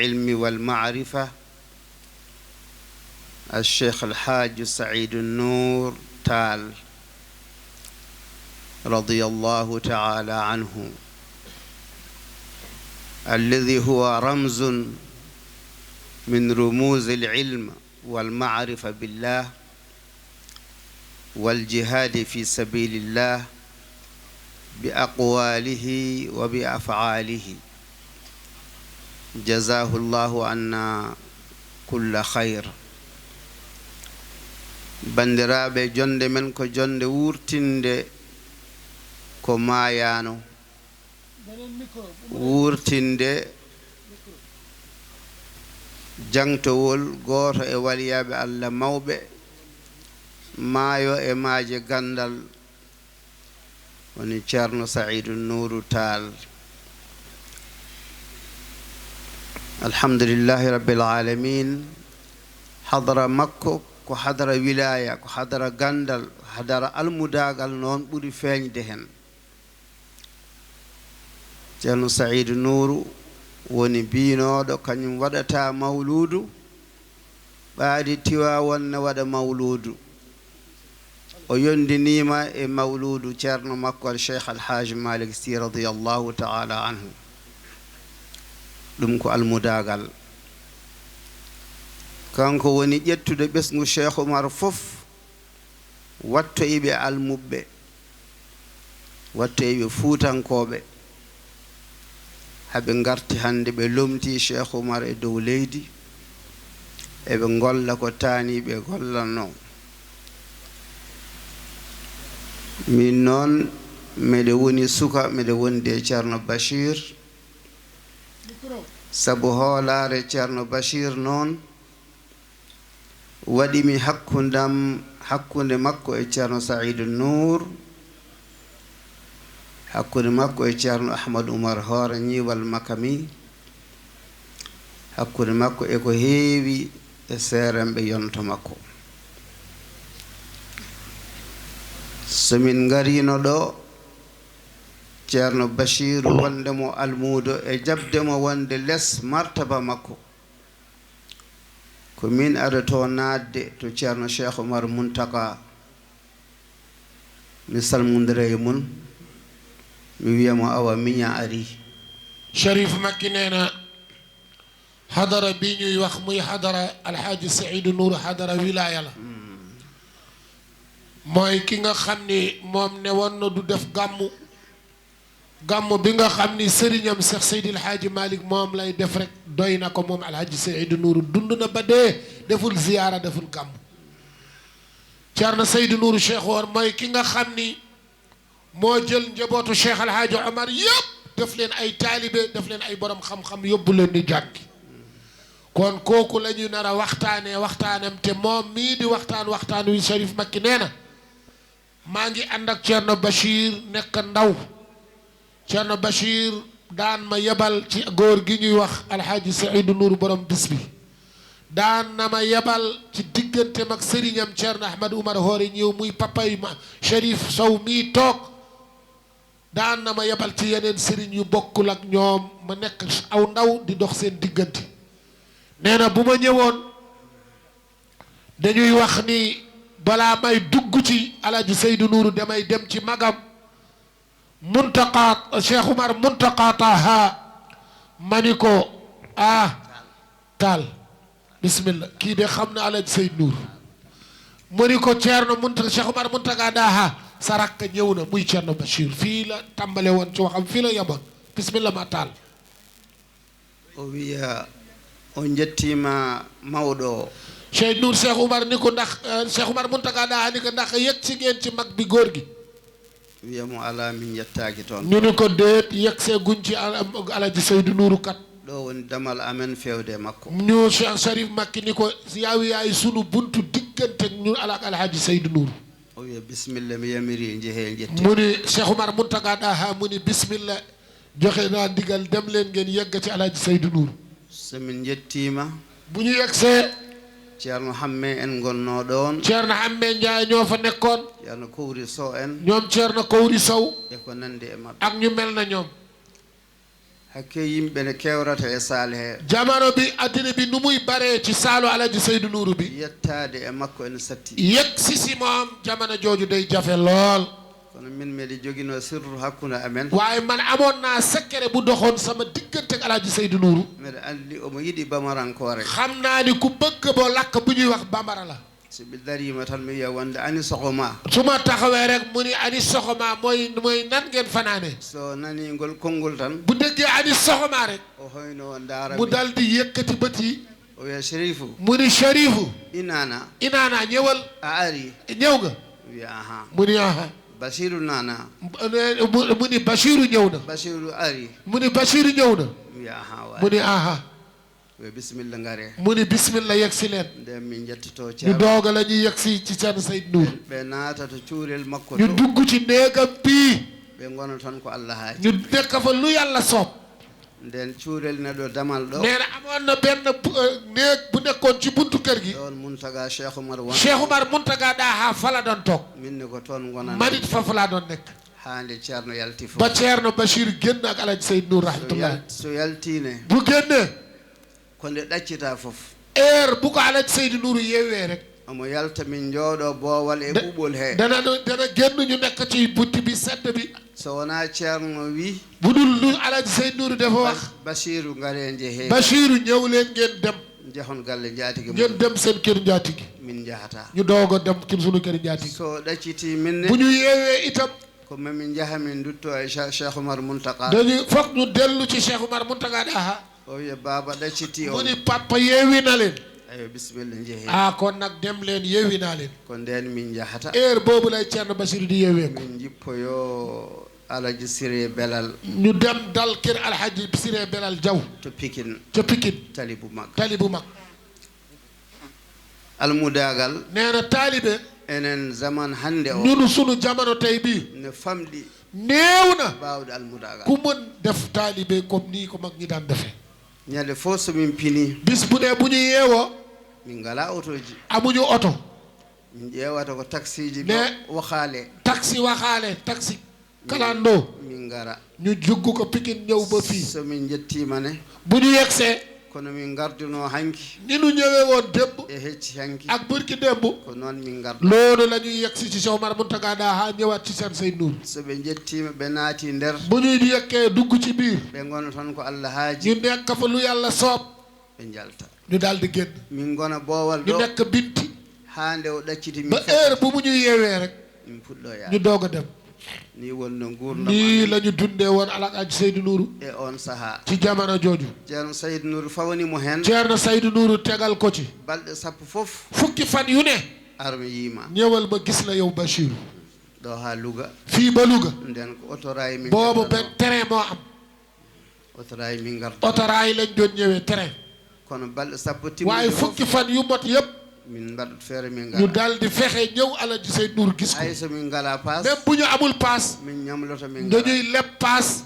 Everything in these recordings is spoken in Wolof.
العلم والمعرفة الشيخ الحاج سعيد النور تال رضي الله تعالى عنه، الذي هو رمز من رموز العلم والمعرفة بالله والجهاد في سبيل الله بأقواله وبأفعاله، جزاه الله عنا كل خير. bandiraɓe jonde men ko jonde wurtinde ko maayano, wurtinde jangtowol goto e waliyaɓe Allah mawɓe maayo e maaje gandal woni Thierno Saidou Nourou Tall. alhamdulillahi rabbil alamin. hadara makko ko hadara wilaya, ko hadara gandal, hadara almudagal noon ɓuri feeñde hen. Thierno Saidou Nourou woni biinoɗo kañum waɗata mawludu ɓaadi Tiwaawan ne waɗa mawludu. o yondinima e mawludu ceerno makko al cheikh alhaji malik sy radiyallahu ta'ala anhu. ɗum ko almudagal. kanko woni ƴettude ɓesngu cheikh Oumar fof wattoyiɓe almuɓɓe, wattoyiɓe fuutankoɓe, haɓe garti hande ɓe lomti cheikh Oumar e dow leydi, eɓe golla ko taaniɓe gollanno. min noon meɗe woni suka, meɗe wondi e ceerno Bachir, sabu hoolare ceerno Bachir noon waɗimi hakkunde makko e ceerno Saidou Nour, hakkunde makko e ceerno Ahmadou Oumar hoore ñiwal makami, hakkunde makko e ko heewi e seeremɓe yonto makko. somin garino ɗo ceerno Bachir wondemo almudo e jabdemo wonde less martaba makko, ko min aɗa to naatde to ceerno Cheikh Oumar Muntaka. mi salmodira e mun, mi wiyamo awa miña ari. Sharif Makki neena hadara bi ñuy wax muy hadara alhaji Saidou Nourou hadara wilaya la. mooy ki nga xam ni moom ne woon na du def gàmmu bi nga xam ni sëriñam Cheikh Seydil Hadji Malick moom lay def rek doy na ko. moom alhaji Saidou Nourou dund na ba dee deful ziyaara deful gàmmu. Thierno Saidou Nourou Cheikh Omar mooy ki nga xam ni moo jël njabootu Cheikh Alhaji Omar yëpp def leen ay taalibe, def leen ay borom xam-xam, yóbbu leen di jàngi. kon kooku la ñu nar a waxtaanee waxtaanam, te moom mii di waxtaan wi Sharif Makki nee na maa ngi ànd ak Thierno Bachir nekk ndaw. Thierno Bachir daan ma yebal ci góor gi ñuy wax alhaji Saidou Nourou borom bis bi, daan na ma yebal ci diggante mag sëriñam Thierno Ahmadou Oumar hoore ñëw muy papay ma Cherif Sow mii toog, daan na ma yebal ci yeneen sëriñ yu bokkul ak ñoom, ma nekk aw ndaw di dox seen diggante. nee na bu ma ñëwoon dañuy wax ni balaa may dugg ci alhaji Saidou Nourou damay dem ci magam Muntaka Cheikh Oumar Muntaka Taha, ma ni ko Taal bismillah, kii de xam na alhaji Saidou Nourou. mu ni ko Thierno Cheikh Oumar Muntaka Taha sa rakk ñëw na muy Thierno Bachir. fii la tàmbale woon ci waxam, fii la yemoon. bismillah ma Taal. o wiya o jettima mawɗo o. Cheikh Nour Cheikh Oumar ni ko ndax Cheikh Oumar Muntaka Taha ni ko ndax yegg si ngeen ci mag bi góor gi. wiyamo ala min yettaaki toon. ñu ni ko déet yegg see guñ ci alhaji Saidou Nourou kat. ɗo woni damal amen fewde makko. ñu Cheikh Sharif Makki ni ko yaay sunu buntu diggante ñu alak alhaji Saidou Nourou. o wiya bisimilla mi yamiri jehe jetti. mu ni Cheikh Oumar Muntaka Taha mu ni bisimilla joxe naa ndigal dem leen ngeen yegg ci alhaji Saidou Nourou. somin jettima bu ñu yeggsee ceerno hamme en gonno ɗon, ceerno hamme Ndiaye ñoo fa nekkoon, ceerno Kowri Sow en, ñoom ceerno Kowri Sow e ko nandi e mabɓe. ak ñu mel na ñoom. hakke yimɓe ne kewrata e saale he jamano bi addina bi nu muy baree ci saalu Alaaji Saydou Nourou bi yettaade e makko ene satti yegg si moom jamono jooju day jafe lool kono min meɗe joginoo sirru hakkunde amen waaye man amoon naa secret bu doxoon sama diggante ak Alaaji Saydou Nourou mbeɗa anndi omo yiɗi bamarankoore xam naa ni ku bëgg boo lakk bu ñuy wax bambara la so ɓe dariima tan mi wiya wonde ani sohoma su ma taxawee rek mu ni ani soxoma mooy nan ngeen fanaane so nani ngol konngol tan bu déggee ani soxoma rek o hoyno ndaara mu dal di yëkkati bët yi o wiya Chérifu mu ni Chérifu inaana ñëwal a ari ñëw nga wiya aha mu ni aha Basiru naana mu ni Basiru ñëw na Basiru ari mu ni Basiru ñëw na wiya aha mu ni aha we bisimilla ngare mu ni bismillah yegg si leen nden min jettotoo ñu dooga la ñuy yegg si ci Thierno Saydou Nourou ɓe naatata cuurel makko ñu dugg ci néegam bii ɓe ngona tan ko Allah haaji ñu nekk fa lu yàlla soob nden cuurel neɗo damal ɗo nee na amoon na benn néeg bu nekkoon ci buntu kër gi ɗon Muntaga Cheikh Oumar won Cheikh Oumar Muntaga ɗaa fala doon toog minne ko toon gonana manit foofu laa doon nekk haande Ceerno yalti fof ba Thierno Bachir génn ak Alaaji Saydou Nourou rahmatullah so yaltiine bu génnee ko nde ɗaccita fof heure bu ko Alaaji Saydou Nourou yeewee rek omo yalta min jooɗo boowal e ɓuuɓol he dana génn ñu nekk ci butti bi sedd bi so wonaa Ceerno wi bu dul lu Alaaji Saydou Nourou dafa wax Basiru ngare njehe Bachiru ñëw leen ngeen dem jehon galle njaatige ngeen dem seen kër njaatige min jahata ñu doog a dem ci sunu kër njaatige so ɗacciti minne bu ñu yeewee itam ko mamin jaha min dutto e Cheikh Oumar Muntaka dañu foog ñu dellu ci Cheikh Oumar Muntaga daha o wiya baba ɗacciti o mu ni papa yeewi na leen ayo bisimilla jehe kon nag dem leen yeewi naa leen ko nden min jahata heure boobu lay Thierno Bachir di yeewee ko min jippoyo Alaji Siré Belal ñu dem dal kër Alhaji Siré Belal Jaw to Pikine ca Pikine tali bu mag almudagal nee na taalibe enen zaman hande o ñunu sunu jamono tey bii ne famɗi néew na baawde almudagal ku mën def taalibe comme nii ko mag ñi daan defee ñande fof somin pini bis bu ne bu ñu yeewoo min ngala otoji amuñu oto min ƴeewata ko taxi ji waxaale taxi kalandoo min ngara ñu jugg ko Pikine ñëw ba fii somin jettima ne bu ñu yegsee kono min garduno hanki ni nu ñëwee woon démb e hecci hanki ak burki démb ko noon min gardu loolu la ñuy yegsi ci Cheikh Oumar Muntaga daha ñëwaat ci seen Saydou Nourou so ɓe jettima ɓe naati nder bu ñuy yekkee dugg ci biir ɓe gona tan ko Allah haaji ñu nekk fa lu yàlla soob ɓe jalta ñu daal di génn min gona boowal ñu ɗo nekk binti haande o ɗacciti ba heure bu mu ñu yeewee rek min puɗɗo yaa ñu doog a dem ni wonno gurdam nii la ñu dundee woon Alaaji Saydou Nourou e on sahaa ci jamono jooju Ceerno Saydou Nourou fawanimo hen Thierno Saydou Nourou tegal ko ci balɗe sappo fof fukki fan yu ne armi yiima ñëwal ma gis la yow Bachir ɗo haa Louga fii ba Louga nden ko autorail min boobu benn terrain moo am autorail min garda autorail lañ doon ñëwee terrain kono balɗe sappo waaye fukki fan yu mot yëpp min mbaɗat feere min ñu daal di fexe ñëw Alaaji Saydou Nourou gis ko hay so min ngala paas même bu ñu amul paas min ñamloto min dañuy leb paas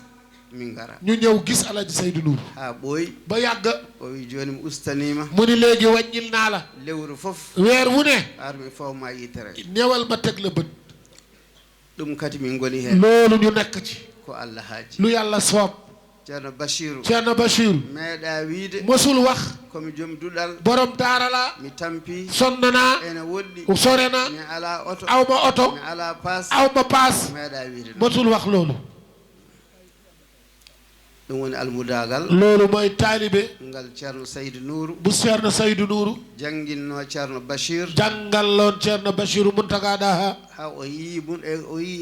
min ngara ñu ñëw gis Alaaji Saydou Nourou haa ɓooyi ba yàgg o wi jooni mi ustanima mu ni léegi wàññil naa la lewru fof weer wu ne armi fawma yitere ñëwal ma teg la bët ɗum kadi min ngoni heen loolu ñu nekk ci ko Allah haaji lu yàlla soob Ceerno Bachiru Thierno Bachir meeɗa wiide mosul wax komi joom duɗal borom daara la mi tampi sonn naa ene woɗɗi sore na mi ala oto aw ma oto mi ala paas aw ma paas meeɗa wiide ɗum mosul wax loolu ɗum woni almudagal loolu mooy taalibe ngal Ceerno Saydou Nourou bu Thierno Saydou Nourou janginno Ceerno Bachir jàngalloon Thierno Bachir Muntaga daha ha o yii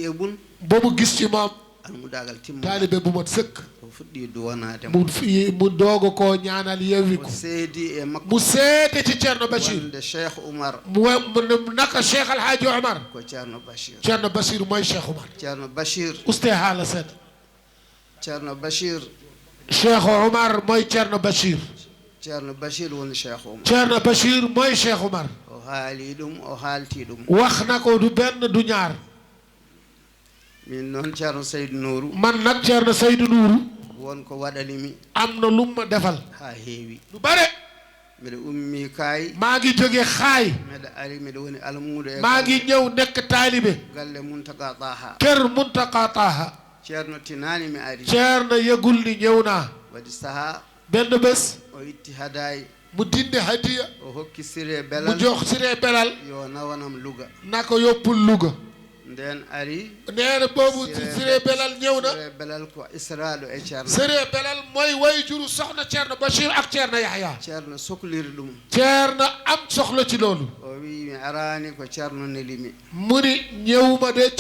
e bun ba mu gis ci moom almudagal timmo taalibe bu mat sëkk o fuɗɗi duwanade mu doogo ko ñaanal yewwi ko o seedi e makko mu seede ci Thierno Bachir wonde Cheikh Oumar mu naka Cheikh Alhaji Omar ko Ceerno Bachir Thierno Bachir mooy Cheikh Omar Ceerno Bachir uste haala seet Ceerno Bachir Cheikh Omar mooy Thierno Bachir Ceerno Bachir woni Cheikh Oumar Thierno Bachir mooy Cheikh Omar o haali ɗum o haalti ɗum wax na ko du benn du ñaar min noon Ceerno Saydou Nourou man nag Thierno Saydou Nourou wonko waɗanimi am na lu ma defal ha heewi lu bare mbiɗa ummi kaay maa ngi jóge xaay mbeɗa ari mbiɗa woni almuudo e maa ngi ñëw nekk taalibe galle Muntaga Taha kër Muntaga Taha ceerno tinani mi ari ceerno yëgul ni ñëw naa waɗi saha benn bés o itti hadayi mu dindi hadiya o hokki siré mu belal jox Siré Belal yo nawanam Louga nako yoppul Louga nden ari neena boobu Siré Belal ñëw na siré belal ko israɗo e ceerno Siré Belal mooy way juru soxna ceerno Bachir ak ceerno Yahya ceerno sohliri ɗum ceerno am soxla ci loolu o wi mi arani ko ceerno nelimi mu ni ñëwuma de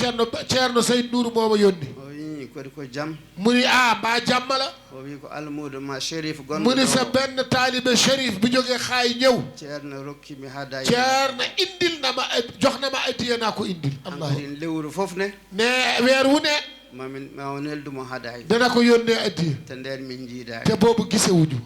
ceerno Seydou Nourou mooma yónni o wi kodi ko jaam mu ni mbaa jàmm la o wi ko almudo ma shérif gonɗo mu ni sa benn taalibe shérif bu jógee xaay ñëw ceerno rokkimi hadayi ceerno indil na ma jox na ma addiya naa ko indil ankadin lewru fof ne weer wu ne ma neldumo hadayi dana ko yónnee addiya te nden min jiidani te boobu gisewuñu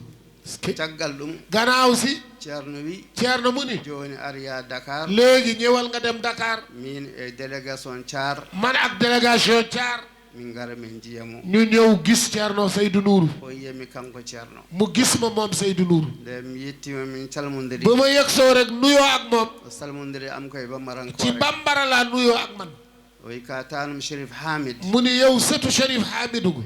caggal ɗum gannaaw si ceerno wi ceerno mu ni joni ariya Dakar léegi ñëwal nga dem Dakar min e délégation Thiar man ak délégation Thiar min gara min jiyamo ñu ñëw gis ceerno Seydou Nourou o yiyami kanko ceerno mu gis ma moom Seydou Nourou nde mi yettima min calmodiri ba ma yegsoo rek nuyoo ak moom o salmodiri am koye bambarankore ci bambara laa nuyoo ak man o wi ka tanum Chérif Hamid mu ni yow sëtu Chérif Hamidou go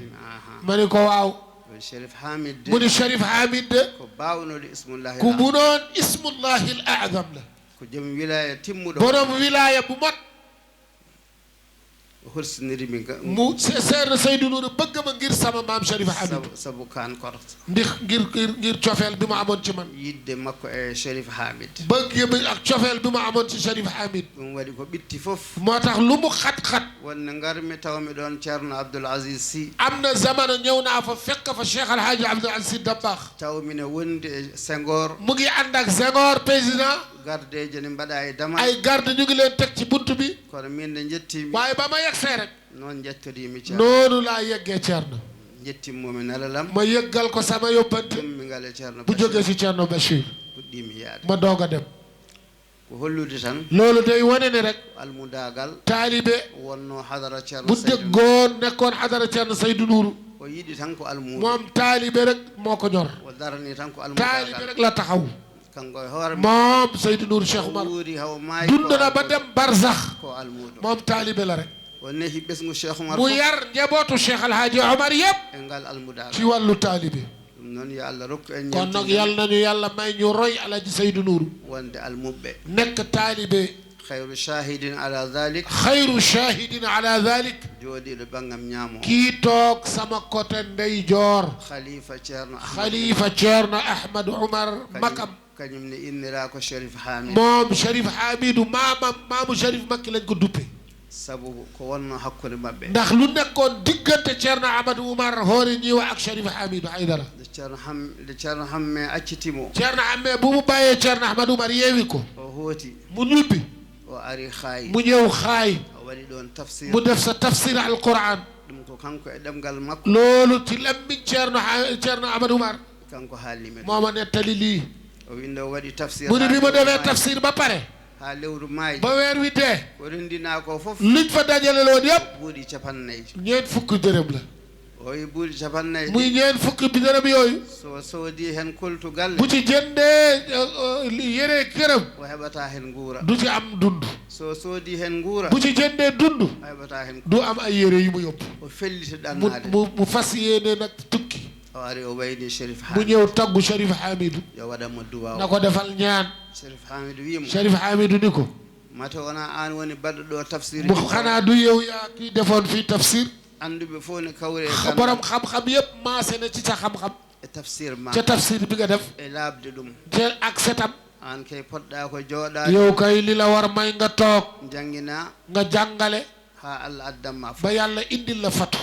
ma ni ko waaw Chérif Hamid mu ni Chérif Hamid de ko bawnoɗo ismullahi ku munoon ismullahi l a'zam la ko joom wilaya timmuɗo borom wilaya bu mat horsinirimi mu seerno Seydou Nourou bëgg ma ngir sama maam Chérif Hamid sabu kan korta ngir cofeel bi ma amoon ci man yidde makko e Chérif Hamid bëgg bi ak cofeel bi ma amoon ci Chérif Hamid ɗum waɗi ko ɓitti fof moo tax lu mu xat-xat wonne garmi tawmi ɗon ceerno Abdoul Aziz Sy am na zamano ñëw naa fa fekk fa Cheikh Alhaji Abdoul Aziz Sy Dabakh tawmine wondi e Senghor mu ngi ànd ak Senghor président gardeje ne mbaɗa e damal ay garde ñu ngi leen teg ci bunt bi kono min nde jettimi waaye ba ma yegsee rek noon jettorimi ceerno noonu laa yeggee ceerno jettimmomi nelalam ma yëggal ko sama yóbbante ɗum mi ngale ceerno bu jógee ci ceerno Bachir puɗɗimi yaade ma doog a dem ko hollude tan loolu day wane ne rek almudagal taalibe wonno hadara ceerno bu déggoon nekkoon hadara ceerno Seydou Nourou o yiɗi tan ko almudo moom taalibe rek moo ko ñor o darani tan ko taalibe almudagal rek la taxaw kanko e hoore moom Seydou Nourou Cheikh Oumar wuuri haw maayi dund na ba dem barzax ko almudo moom taalibe la rek o nehi ɓesgu Cheikh Oumar mu yar njabootu Cheikh Alhaji Omar yëpp e ngal almudagal ci wàllu taalibe ɗum noon yo Allah rokku en kon nag yàlla nañu yàlla may ñu roy Alhaji Seydou Nourou wonde almuɓɓe nekk taalibe khayru shahidin ala dhalik xayru shahidin ala dhalik jooɗiɗo ɓangam ñaamo kii toog sama côté ndeyjoor khalifa ceerno xalifa Thierno Ahmad Oumar Makam kañum ne innira ko Chérif Hamid moom Chérif Hamidou maamu Chérif Makki lañ ko duppe sabu ko wonno hakkude maɓɓe ndax lu nekkoon diggante Thierno Amadou Oumar hoore ñiwa ak Chérif Hamidou Haydara nde ceerno hamme accitimo Thierno Hamme bu mu bàyyee Thierno Ahmadou Oumar yeewi ko o hooti mu ñubbi o ari xaayi mu ñëw xaay o waɗi ɗon tafsir mu def sa tafsir alquran ɗum ko kanko e ɗemgal makko loolu ci lammiñ Thierno Amadou Oumar kanko haalnimen moo ma nettali lii o winde o waɗi tafsir mu ni bi ma defee tafsir ba pare ha lewru maayi ba weer wi dee ko rendina ko fof liñ fa dajale loon yëpp buuɗi capannayyi ñeent fukki dërëm la o wi buuɗi capannayyi muy ñeent fukki bi dërëm yooyu so soodi hen koltu galle bu ci jëndee yére këram o heɓata hen guura du ci am dund so soodi hen guura bu ci jëndee dund o heɓata hen du am ay yére yu mu yóbbu o felliti ɗannade mu fas yéene nag tukki o ari o wayni Chérif mu Hamid ñëw taggu Chérif Hamidou yo waɗanmo duwaw na ko defal ñaan Chérif Hamid wimo Chérif Hamidou ni ko mate wona an woni baɗɗo ɗo tafsir bu xanaa du yow yaa kii defoon fii tafsir anduɓe fof ne kawre borom xam-xam yëpp maase na ci sa xam-xam e tafsir ma ca tafsir bi nga def e laabde ɗum te ak setam an kay poɗɗa ko jooɗade yow kay li la war may nga toog jangina nga jàngale ha Allah addamma ba yàlla indil la fatu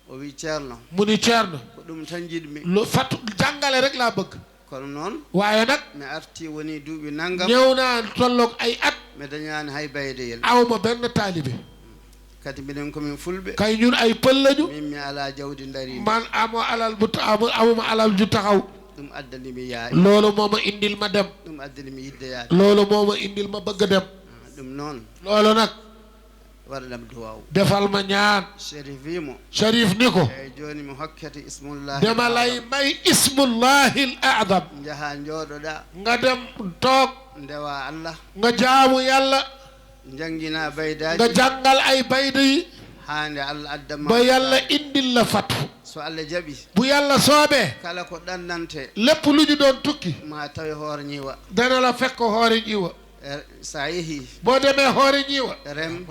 o wi ceerno mu ni Thierno ko ɗum tan jiɗmi lu fatu jàngale rek laa bëgg kono noon waaye nag mi arti woni duuɓi naggam ñëw naa tolloog ay at mi dañani hay baydeyel awma benn taalibe kadi minen komin fulɓe kay ñun ay pël lañu min mi ala jawdi dari man amo alal bu amuma alal ju taxaw ɗum addanimi yaade loolu moo ma indil ma dem ɗum addanimi yidde yaade loolu moo ma indil ma bëgg a dem ɗum noon loolu nag waɗanam duwaw defal ma ñaan Chérif wimo Chérif ni ko eyyi joni mi hokkete ismullahi dama lay may ismullahi l a'zam jaaha jooɗoɗa nga dem toog ndewa Allah nga jaamu yàlla jangina baydaji nga jàngal ay bayda yi hande Allah addama ba yàlla indil la fathu so Allah jaɓi bu yàlla soobee kala ko ɗannante lépp lu ñu doon tukki ma tawi hoore ñiiwa dana la fekk hoore ñiiwa sa yeehi boo demee hoore ñiiwa rem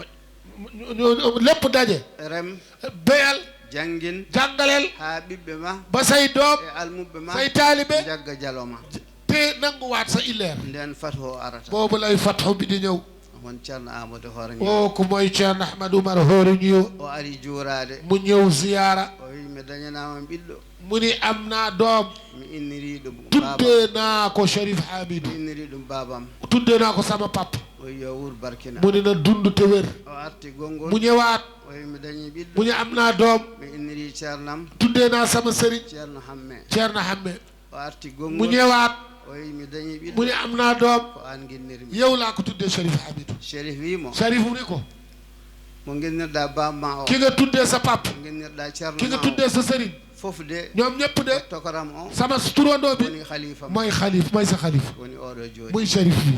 lépp daje rem béyal jangin jàngaleel ha ɓiɓɓe ma ba say doom e almuɓɓe ma say taalibe jagga jaloma te nanguwaat sa illeer nden fathu o arata boobu lay fathu bi di ñëw won Thierno Amadou hoore ñiiwa o ko mooy Thierno Ahmadou Oumar hoore ñiiwa o ari juurade mu ñëw ziyara o wi mi dañanama ɓiɗɗo mu ni am naa doom mi inniri ɗum tuddee naa ko Cherif Hamidou mi inniri ɗum babam tuddee naa ko sama papa o wi yo wuur barkina mu ni na dund te wér o arti gongol mu ñëwaat o wi mi dañi ɓiɗɗo mu ni am naa doom mi inniri ceernam tuddee naa sama sëriñ ceerno hamme Thierno Hamme o arti mu gongol ñëwaat o wi mi dañi mu ɓiɗɗo ni am naa doom ko an guinnirmi yow laa ko tuddee Cherif Hamidou Cherif wimo Cherif mu ni ko mo guinnirɗa bamma o ki nga tuddee sa papa mo guinnirɗa ceerno ki nga ma tuddee sa sëriñ fof de ñoom ñëpp de tokaram o sama turandoo bi woni khalifa mooy xalif mooy sa xalif woni oɗo jooɗi muy Cherif bi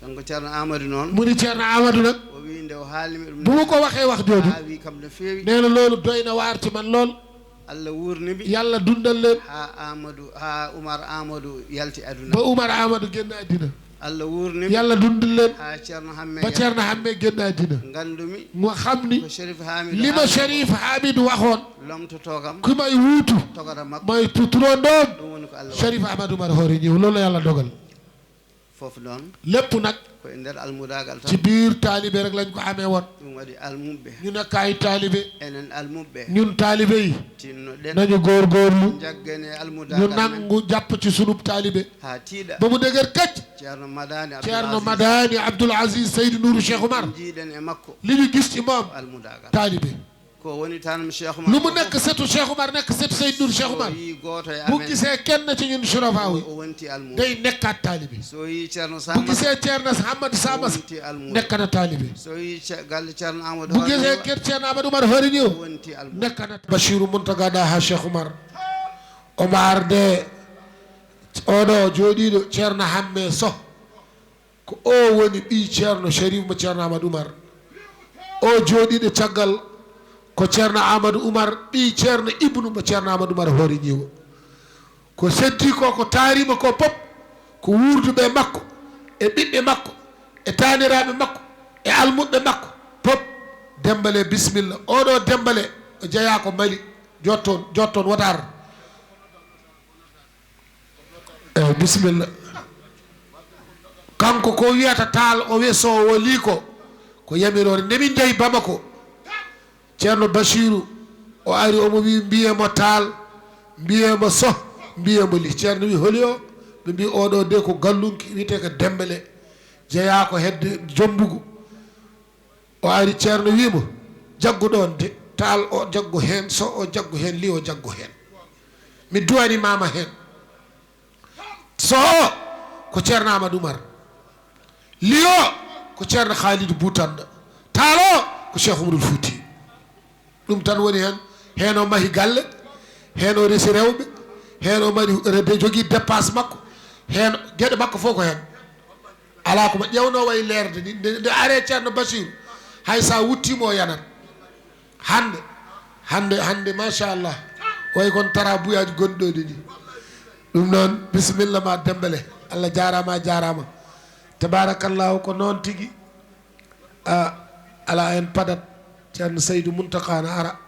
kanko ceerno Amadou noon mu ni Thierno Amadou nag o wi nde o haalimi ɗum bu mu ko waxee wax jooju ha wi kam no feewi nee na loolu doy na waar ci man lool Allah wurnimi yàlla dundal leen ha Oumar Amadou yalti aduna ba Oumar Amadou génn àddina Allah wurnimi yàlla dundal leen ha ceerno hamme ba Thierno Hamme génn àddina gandumi mu xam ni ko Cherif Hamidou li ma Cherif Hamidou waxoon lomtoto kam ku may wuutu togora makko mooy turandoom ɗum woni ko Allah Cherif Amadou Oumar hoore ñëw loolu la yàlla dogal fof noon lépp nag ko e nder almudagal tan ci biir taalibe rek lañ ko amee woon ɗum waɗi almuɓe ñu nekk ay taalibe enen almuɓe ñun taalibe yi tinnoɗen nañu góorgóorlu jaggane ñu almudagal men nangu jàpp ci sunub taalibe ha tiiɗa ba mu dëgër këcc ceerno madani Thierno Madani Abdoul Aziz Seydou Nourou Cheikh Oumar jiiɗen e makko li ñu gis ci moom almudagal taalibe ko woni tan Cheikh lu Oumar mu nekk setu Cheikh Oumar nekk setu Seydou Nourou Cheikh Oumar so yi goto e bu amen gisee kenn ci ñun surafaaw yi o wonti almuɓe day nekkaat taalibe so yi ceerno bu Samas gisee Thierno Hamadou Samas wonti almuɓe nekk na taalibe so yi galle ceerno Amadou bu gisee kër Thierno Amadou Oumar hoore ñëw wonti almuɓe nekk na Bachirou Mountaga Daha Cheikh Oumar Omar de oɗo jooɗiɗo Thierno Hamme Sow ko o woni ɓii Thierno Cherif mo Thierno Amadou Oumar o jooɗiɗo caggal ko Thierno Amadou Oumar ɓii Thierno Ibnu mo Thierno Amadou Oumar hoore ñiiwa ko seddi ko taarima ko pop ko wuurduɓe makko e ɓiɓɓe makko e taaniraaɓe makko e almuɓe makko pop Dembale bisimilla oɗo Dembale o jeeya ko Mali jotton Watar eyyi bisimilla kanko ko wiyata Taal o weesowo li ko yamirore ndemin jeeyi Bamako Thierno Bachirou o ari omo wi mbiyemo Taal mbiyemo Sow mbiyemo Li Thierno wi holi o ɓe mbi oɗo de ko gallunki wiyete ko Dembele jeeya ko hedde Jombugu o ari Thierno wimo jagguɗon de Taal o jaggu hen Sow o jaggu hen Li o jaggu hen mi duwani mama hen Sow o ko Thierno Amadou Oumar Li o ko Thierno Khalidou Boutanda Taal o ko Cheikh Oumarul Fouti ɗum tan woni hen hen o mahi galle hen o resi rewɓe hen o mari jogui dépasse makko hen gueɗe makko fof ko hen ala komo ƴewno way lerde ni nde are Thierno Bachirou hay sa wuttimo o yanat hande machallah way kon tara buyaji gonɗoɗi ni ɗum noon bisimilla ma Dembele Allah jarama tabarakallahu ko noon tigui ala en padat Thierno Saidou Muntaka na ara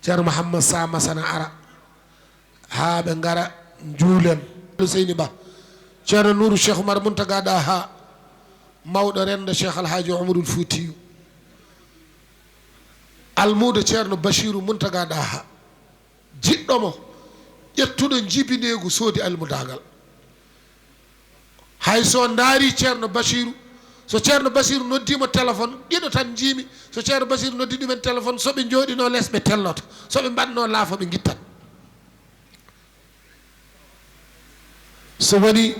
Thierno Mouhammad Samassa na ara ha ɓe gara juulen Seyni Ba Thierno Nourou Cheikh Oumar Mountaga Daha mawɗo rendo Cheikh Alhaji Oumarul Foutiyou almudo Thierno Bachirou Mountaga Daha jiɗɗomo ƴettuɗo jibinegu soodi almudagal hay so daari Thierno Bachirou so Thierno Bachirou noddimo téléphone ɗiɗo tan jiimi so Thierno Bachirou noddi ɗumen téléphone soɓe jooɗino less ɓe telloto soɓe mbanno laafa ɓe guittat so woni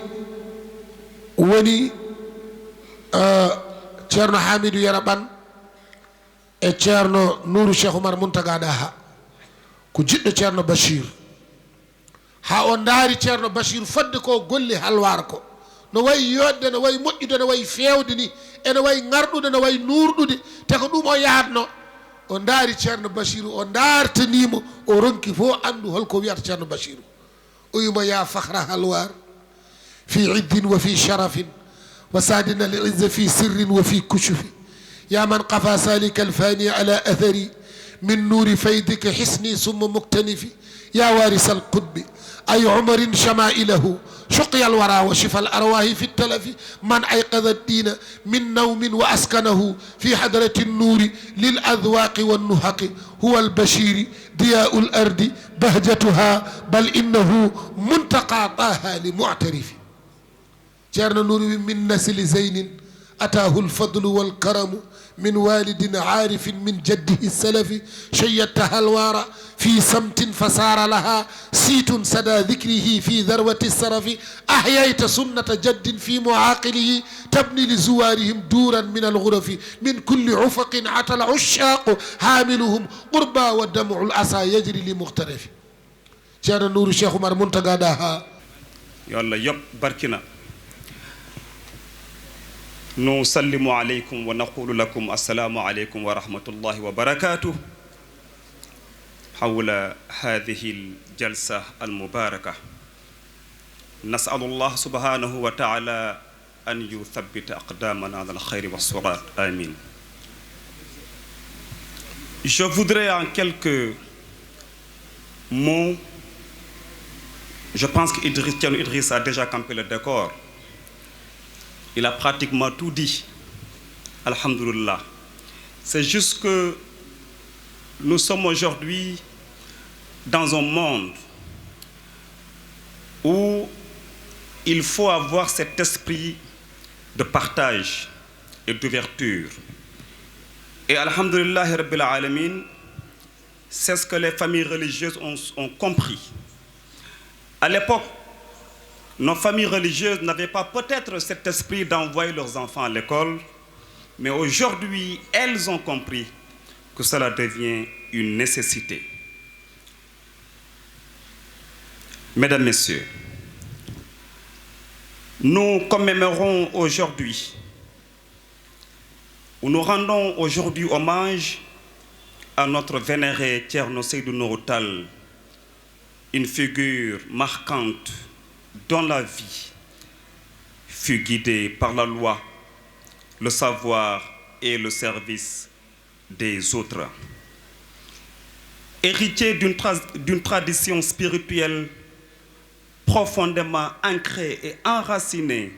Thierno Hamidou Yero Ɓan e Thierno Nourou Cheikh Oumar Mountaga Daha ko jiɗɗo Thierno Bachir ha o daari Thierno Bachir fodde ko golli halwar ko no wayi yodde no wayi moƴƴude no wayi fewde ni ene wayi garɗude no wayi nurɗude te ko ɗum o yahatno o ndaari ceerno Bachiru o ndaartanimo o ronki fof andu holko wiyata ceerno Bachiru o wimo ya fakhra halwar fi iddin wa fi sharafin wa sadina al izza fi sirrin wa fi kushufi ya man qafa salika alfani ala athari min nuri faydika hisni summa muktanifi ya waris alqutbi ay umarin shamailahu شقي الورى وشفى الأرواح في التلف من أيقظ الدين من نوم وأسكنه في حضرة النور للأذواق والنهق هو البشير ضياء الأرض بهجتها بل إنه منتقى طه لمعترف جارنا نور من نسل زين أتاه الفضل والكرم من والد عارف من جده السلف شيدتها الوارى في صمت فصار لها سيت سدى ذكره في ذروة السرف أحييت سنة جد في معاقله تبني لزوارهم دورا من الغرف من كل عفق عتى العشاق حاملهم قربا ودمع الأسى يجري لمختلف جانا نور الشيخ عمر منتقى داها يلا يب بركنا نسلم عليكم ونقول لكم السلام عليكم ورحمة الله وبركاته حول هذه الجلسة المباركة نسأل الله سبحانه وتعالى أن يثبت أقدامنا على الخير والصراط آمين. Je voudrais en quelques mots, je pense que Thierno Idriss a déjà campé le décor. Il a pratiquement tout dit. Alhamdulillah. C'est juste que nous sommes aujourd'hui dans un monde où il faut avoir cet esprit de partage et d'ouverture. Et alhamdulillah rabbil alamin, c'est ce que les familles religieuses ont compris. À l'époque, nos familles religieuses n'avaient pas peut-être cet esprit d'envoyer leurs enfants à l'école, mais aujourd'hui, elles ont compris que cela devient une nécessité. Mesdames, Messieurs, nous commémorons aujourd'hui, ou nous rendons aujourd'hui hommage à notre vénéré Thierno Saidou Nourou, une figure marquante dont la vie fut guidée par la loi, le savoir et le service des autres. Héritier d'une tradition spirituelle profondément ancrée et enracinée,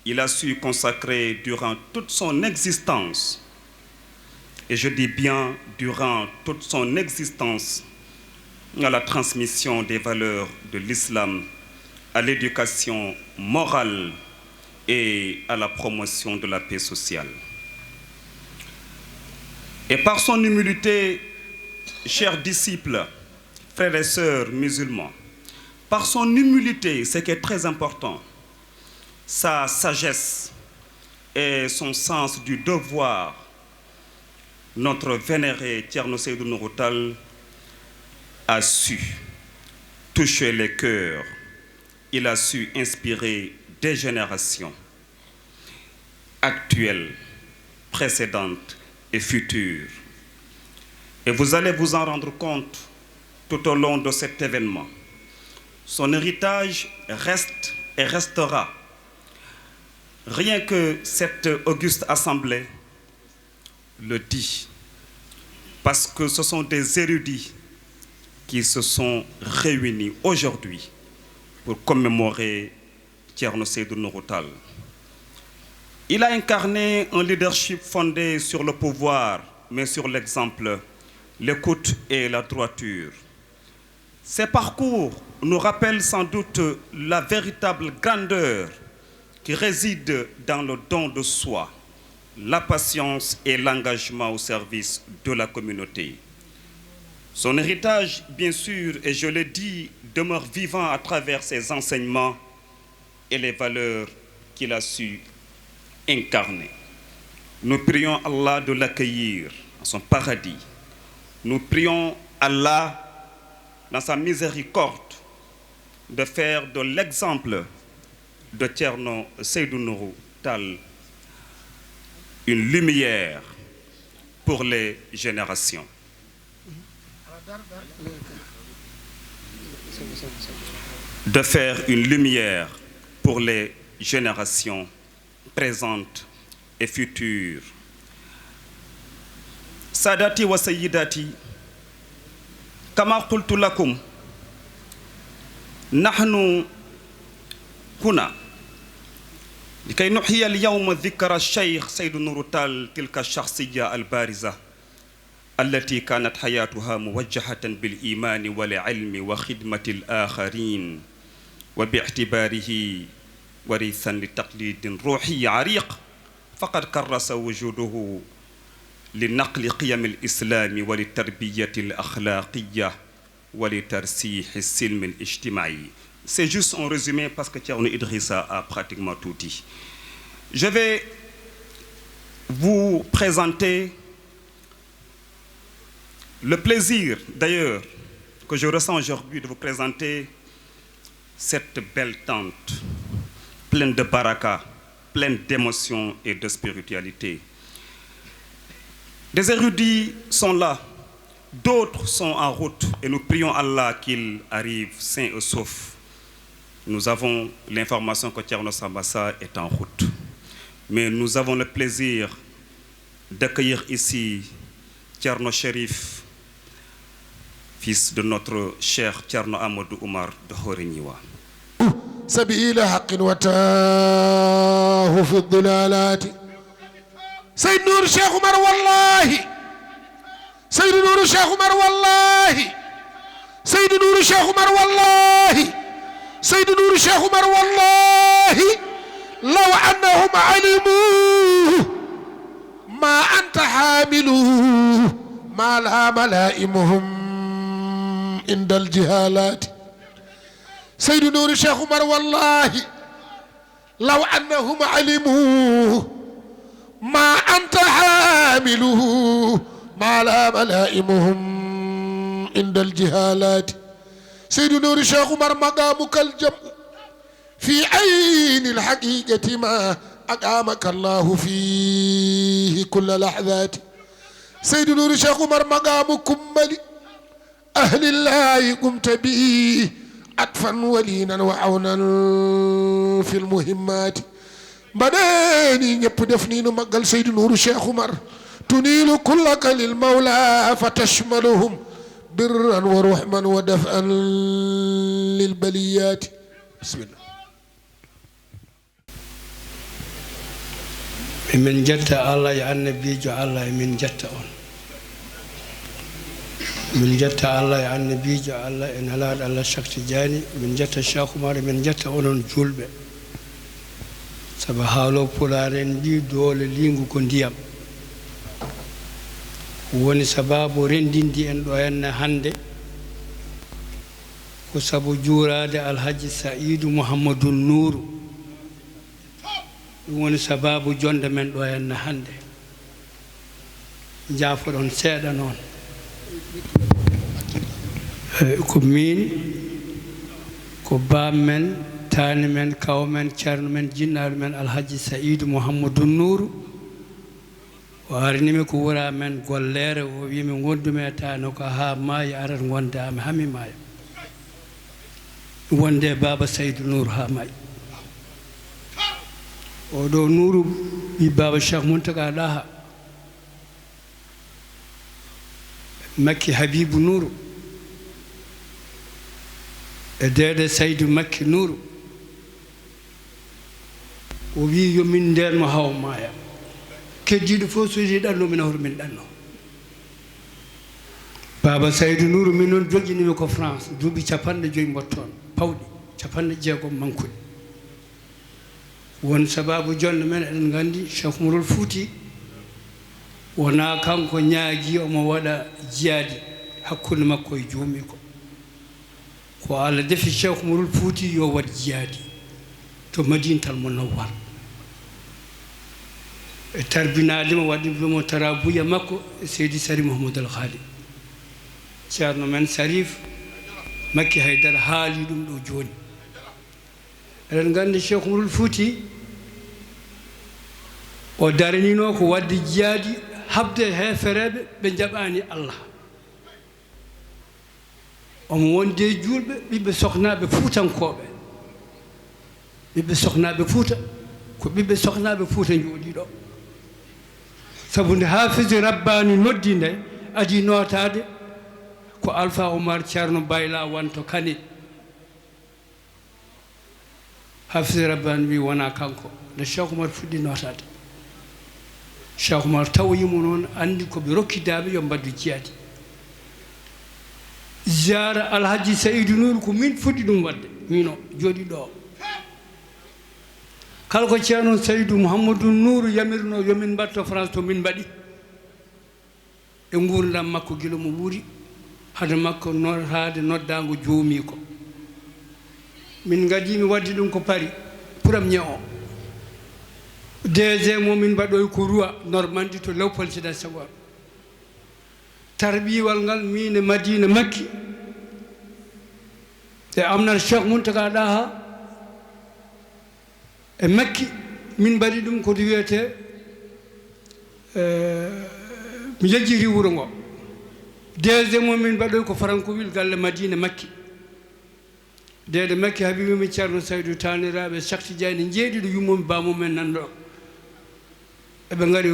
il a su consacrer durant toute son existence, et je dis bien durant toute son existence, à la transmission des valeurs de l'islam, à l'éducation morale et à la promotion de la paix sociale. Et par son humilité, chers disciples, frères et sœurs musulmans, par son humilité, ce qui est très important, sa sagesse et son sens du devoir, notre vénéré Thierno Saidou Nourou a su toucher les cœurs, il a su inspirer des générations actuelles, précédentes et futures. Et vous allez vous en rendre compte tout au long de cet événement. Son héritage reste et restera. Rien que cette auguste assemblée le dit, parce que ce sont des érudits qui se sont réunis aujourd'hui pour commémorer Thierno Saidou Nourou. Il a incarné un leadership fondé sur le pouvoir, mais sur l'exemple, l'écoute et la droiture. Ces parcours nous rappellent sans doute la véritable grandeur qui réside dans le don de soi, la patience et l'engagement au service de la communauté. Son héritage, bien sûr, et je l'ai dit, demeure vivant à travers ses enseignements et les valeurs qu'il a su incarner. Nous prions Allah de l'accueillir à son paradis. Nous prions Allah, dans sa miséricorde, de faire de l'exemple de Thierno Saidou Nourou une lumière pour les générations. De faire une lumière pour les générations présentes et futures. Sadati wa sayyidati, kama qultu lakum, nahnu هنا لكي نحيي اليوم ذكرى الشيخ سيد نور تال، تلك الشخصية البارزة التي كانت حياتها موجهة بالإيمان والعلم وخدمة الآخرين، وباعتباره وريثا لتقليد روحي عريق، فقد كرس وجوده لنقل قيم الإسلام وللتربية الأخلاقية ولترسيخ السلم الاجتماعي. C'est juste un résumé parce que Thierno Idrissa a pratiquement tout dit. Je vais vous présenter le plaisir d'ailleurs que je ressens aujourd'hui de vous présenter cette belle tente pleine de baraka, pleine d'émotions et de spiritualité. Des érudits sont là, d'autres sont en route et nous prions Allah qu'ils arrivent sains et saufs. Nous avons l'information que Thierno Sambassa est en route. Mais nous avons le plaisir d'accueillir ici Thierno Chérif, fils de notre cher Thierno Amadou Oumar de Horigniwa. سبيل حق وتاه في الضلالات سيد نور الشيخ عمر والله سيد نور الشيخ عمر والله سيد نور الشيخ عمر والله سيد نور الشيخ عمر والله لو أنهم علموا ما أنت حاملوه ما لا ملائمهم عند الجهالات سيد نور الشيخ عمر والله لو أنهم علموا ما أنت حاملوه ما لا ملائمهم عند الجهالات سيد نور الشيخ عمر مقامك الجمع في عين الحقيقة ما أقامك الله فيه كل لحظات سيد نور الشيخ عمر مقامكم ملي أهل الله قمت به عطفا ولينا وعونا في المهمات بداني ñepp def ni nu magal سيد نور الشيخ عمر تنيل كلك للمولى فتشملهم برا ورحما ودفئا للبليات. بسم الله. من جت الله يا النبي جو الله من جت أون من جت الله يا النبي جو الله إن الله شخص جاني من جت الشيخ عمر من جت أون جولبه سبحانه فلارين دي دول لينغو كنديام woni sababu rendindi en ɗo henne hannde ko sabu juurade alhaji Saidou Mouhamadou Nourou ɗum woni sababu jonde men ɗo henne hannde jaafoɗon seeɗa noon ko min ko bam men tani men kaw men ceerno men jinnaɗo men alhaji Saidou Mouhamadou Nourou o arnimi ko wura men gollere o wimi gondumi tano ko ha maayi arat gondami hami maayo wonde baba Saidou Nourou ha maayi o ɗo Nourou wi baba Cheikh Mountaga ɗaha makki Habibou Nourou e dede Saidou makki Nourou o wi yomin ndenmo haw maaya keddiɗo fof so yiɗi ɗanno min hawto min ɗanno baba Saidou Nourou min noon joginimi ko France duuɓi 50 mbotton pawɗi 60 mankuɗi won sababu jonde men eɗen gandi Cheikh Mourol Fouti wona kanko ñaagui omo waɗa jiyaadi hakkude makko e joomum ko Allah defi Cheikh Mourol Fouti yo waɗ jiyaadi to Madinatal Munawwar tarbinadimo waɗimo tarabuya makko Seydi Sari Mouhamadoul Khali ceerno men Sarif Makki Haydara haali ɗum ɗo joni eɗen gandi Cheikh Mourol Fouti o daranino ko wadde jiyaadi habde hefereɓe ɓe jaɓani Allah omo wonde julɓe ɓiɓɓe sohnaɓe fuutankoɓe ɓiɓɓe sohnaɓe fuuta ko ɓiɓɓe sohnaɓe fuuta jooɗi ɗo sabu nde hafise rabbani noddi nde adi notade ko Alpha Oumar Thierno Bayla wanto kane hafise rabbani wi wona kanko nde Cheikh Oumar fuɗɗi notade Cheikh Oumar tawoyimo noon andi koɓe rokkidaɓe yo mbaddu jiyaade Ziyara Alhaji Saidou Nourou ko min fuɗɗi ɗum wadde mino jooɗi ɗo kala ko Thierno Saidou Mouhamadou Nourou yamirno yomin mbatto France to min mbaɗi e gurdam makko gila mo wuuri hade makko hade noddago joomi ko min gadimi wadde ɗum ko Paris premier o DG momin mbaɗoy ko Roua Normandie to Léopold Sédar Senghor tarbiwal ngal min e Madina Makki e amnat Cheikh Mountaga Daha e Makki min mbaɗi ɗum ko wiyete mi yejjiri wuro ngo DG momin mbaɗoy ko Francoville galle Madina Makki dede Makki habibimi Thierno Saidou taniraɓe Cheikh Tidiane jeeɗiɗo yummomi bamumen nanɗo eɓe ngari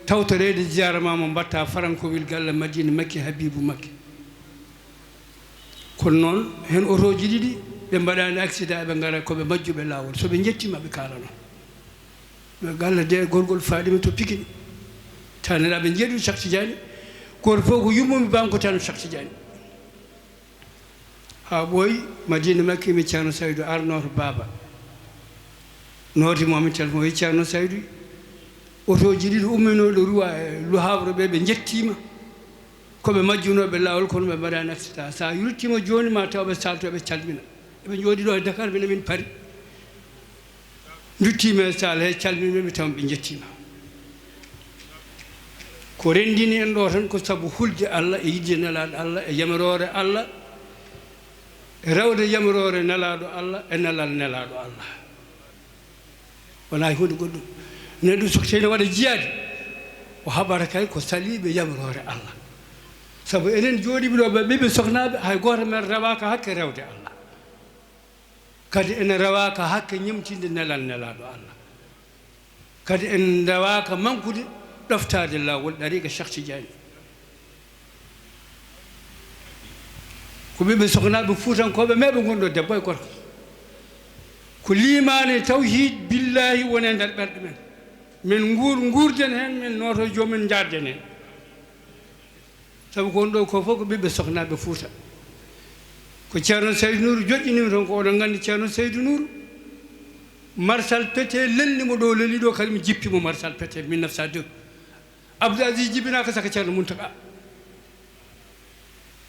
tawtorede Ziyara mamo mbatta Francoville galle Madina Makki Habibou Makki kono noon hen otoji ɗiɗi ɓe mbaɗani accident eɓe ngara koɓe majjuɓe lawol soɓe jettima ɓe kalano ɓe galle de gorgol faɗima to Pikine taniraɓe jeeɗiɗo Cheikh Tidiane goto fof ko yummomi bam ko tan Cheikh Tidiane ha ɓooyi Madina Makki mi Thierno Saidou arnoto baba notimomi téléphone wi Thierno Saidou otoji ɗiɗi umminoɗo Roua e Le Havre ɓe jettima koɓe majjunoɓe lawol kono ɓe mbaɗani accident sa yurtima joni ma tawɓe saltoɓe calmina eɓe jooɗi ɗo e Dakar mine min Paris duttime e sal he calminoɓe taw ɓe jettima ko rendini en ɗo tan ko saabu hulde Allah e yidde nelaɗo Allah e yamirore Allah e rewde yamirore nelaɗo Allah e nelal nelaɗo Allah wona hunde goɗɗum neɗɗo so tawi ne waɗa jiyaade o haɓata kay ko saliɓe yamirore Allah sabu enen jooɗiɓe ɗo ɓe ɓiɓɓe sohnaɓe hay goto men rewaka hakke rewde Allah kadi ene rewaka hakke ñemtinde nelal nelaɗo Allah kadi en rewaka mankude ɗoftade lawol ɗariga Cheikh Tidiane ko ɓiɓɓe sohnaɓe fuutankoɓe meɓe gonɗo debbo e gorko ko limane tawhid billahi wone nder ɓerɗe men min gurden hen min noto jomin jarden hen sabu ko on ɗo ko fof ko ɓiɓɓe sohnaɓe fuuta ko Thierno Saidou Nourou joƴƴinimi toon ko oɗon gandi Thierno Saidou Nourou Marshal Pété lellimo ɗo leli ɗo kadi mi jippimo Marshal Pété 1902 Abdou Aziz jibinaka saka Thierno Mountaga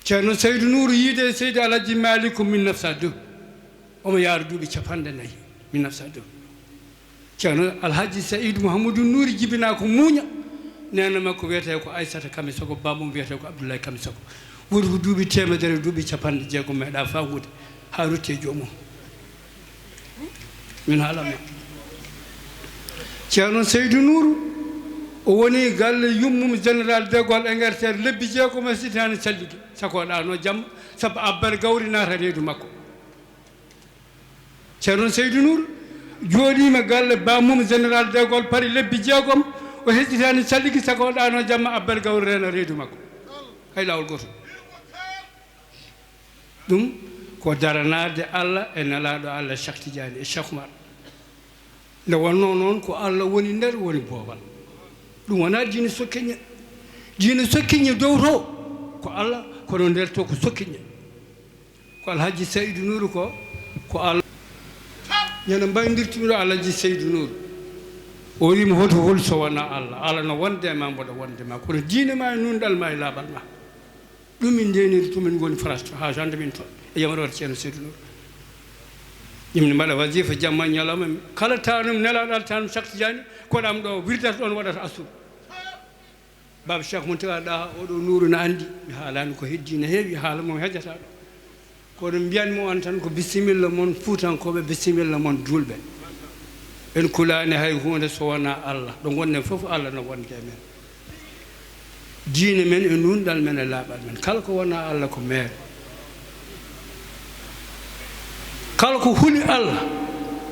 Thierno Saidou Nourou yiide Seydi Alhaji Malick ko 1902 omo yaara duuɓi 50 1902 Thierno Alhaji Saidou Mouhamadou Nouri jibina ko muuña nena makko wiyete ko Aissata Kamisoko bamum wiyete ko Abdoulaye Kamisoko woni ko duuɓi temedere duuɓi 60 meeɗa famude ha rutte jomum min haalama Thierno Saidou Nourou o woni galle yummum général de Gaulle Angleterre lebbi jeegom e sitani calligi sakoɗano jamma saabu abbere gawri naata reedu makko Thierno Saidou Nourou jooɗima galle bamum général de Gaulle pari lebbi jeegom o heƴƴitani calligi sakoɗano jamma abbere gawri rena reedu makko hay lawol goto ɗum ko daranade Allah e nelaɗo Allah Cheikh Tidiane e Cheikh Oumar nde wonno noon ko Allah woni nder woni boobal ɗum wona diine sokkiñe dow to ko Allah kono nder to ko sokkiñe ko Alhaji Saidou Nourou ko Allah ñande mbaydirtimi ɗo Alhaji Saidou Nourou o wima hoto hol so wona Allah no wonde ma mboɗo wonde ma kono diine ma e nunɗal ma e laaɓal ma ɗum min ndeniri tumin goni France to ha jande min to e yamirore Thierno Saidou Nourou yimne mbaɗa wasifa jamma ñalawma kala tanum nelaɗal tanum Cheikh Tidiane koɗam ɗo wirdata ɗon waɗata assude baba Cheikh Mountaga Daha oɗo Nourou ne andi mi haalani ko heddi ne heewi haala mom hejjata ɗo kono mbiyanmi on tan ko bisimilla moon fuutankoɓe bisimilla moon julɓe en kulani hay hunde so wona Allah ɗo gonnen fof Allah no wonde men diine men e nundal men e laaɓal men kala ko wona Allah ko meere kala ko huli Allah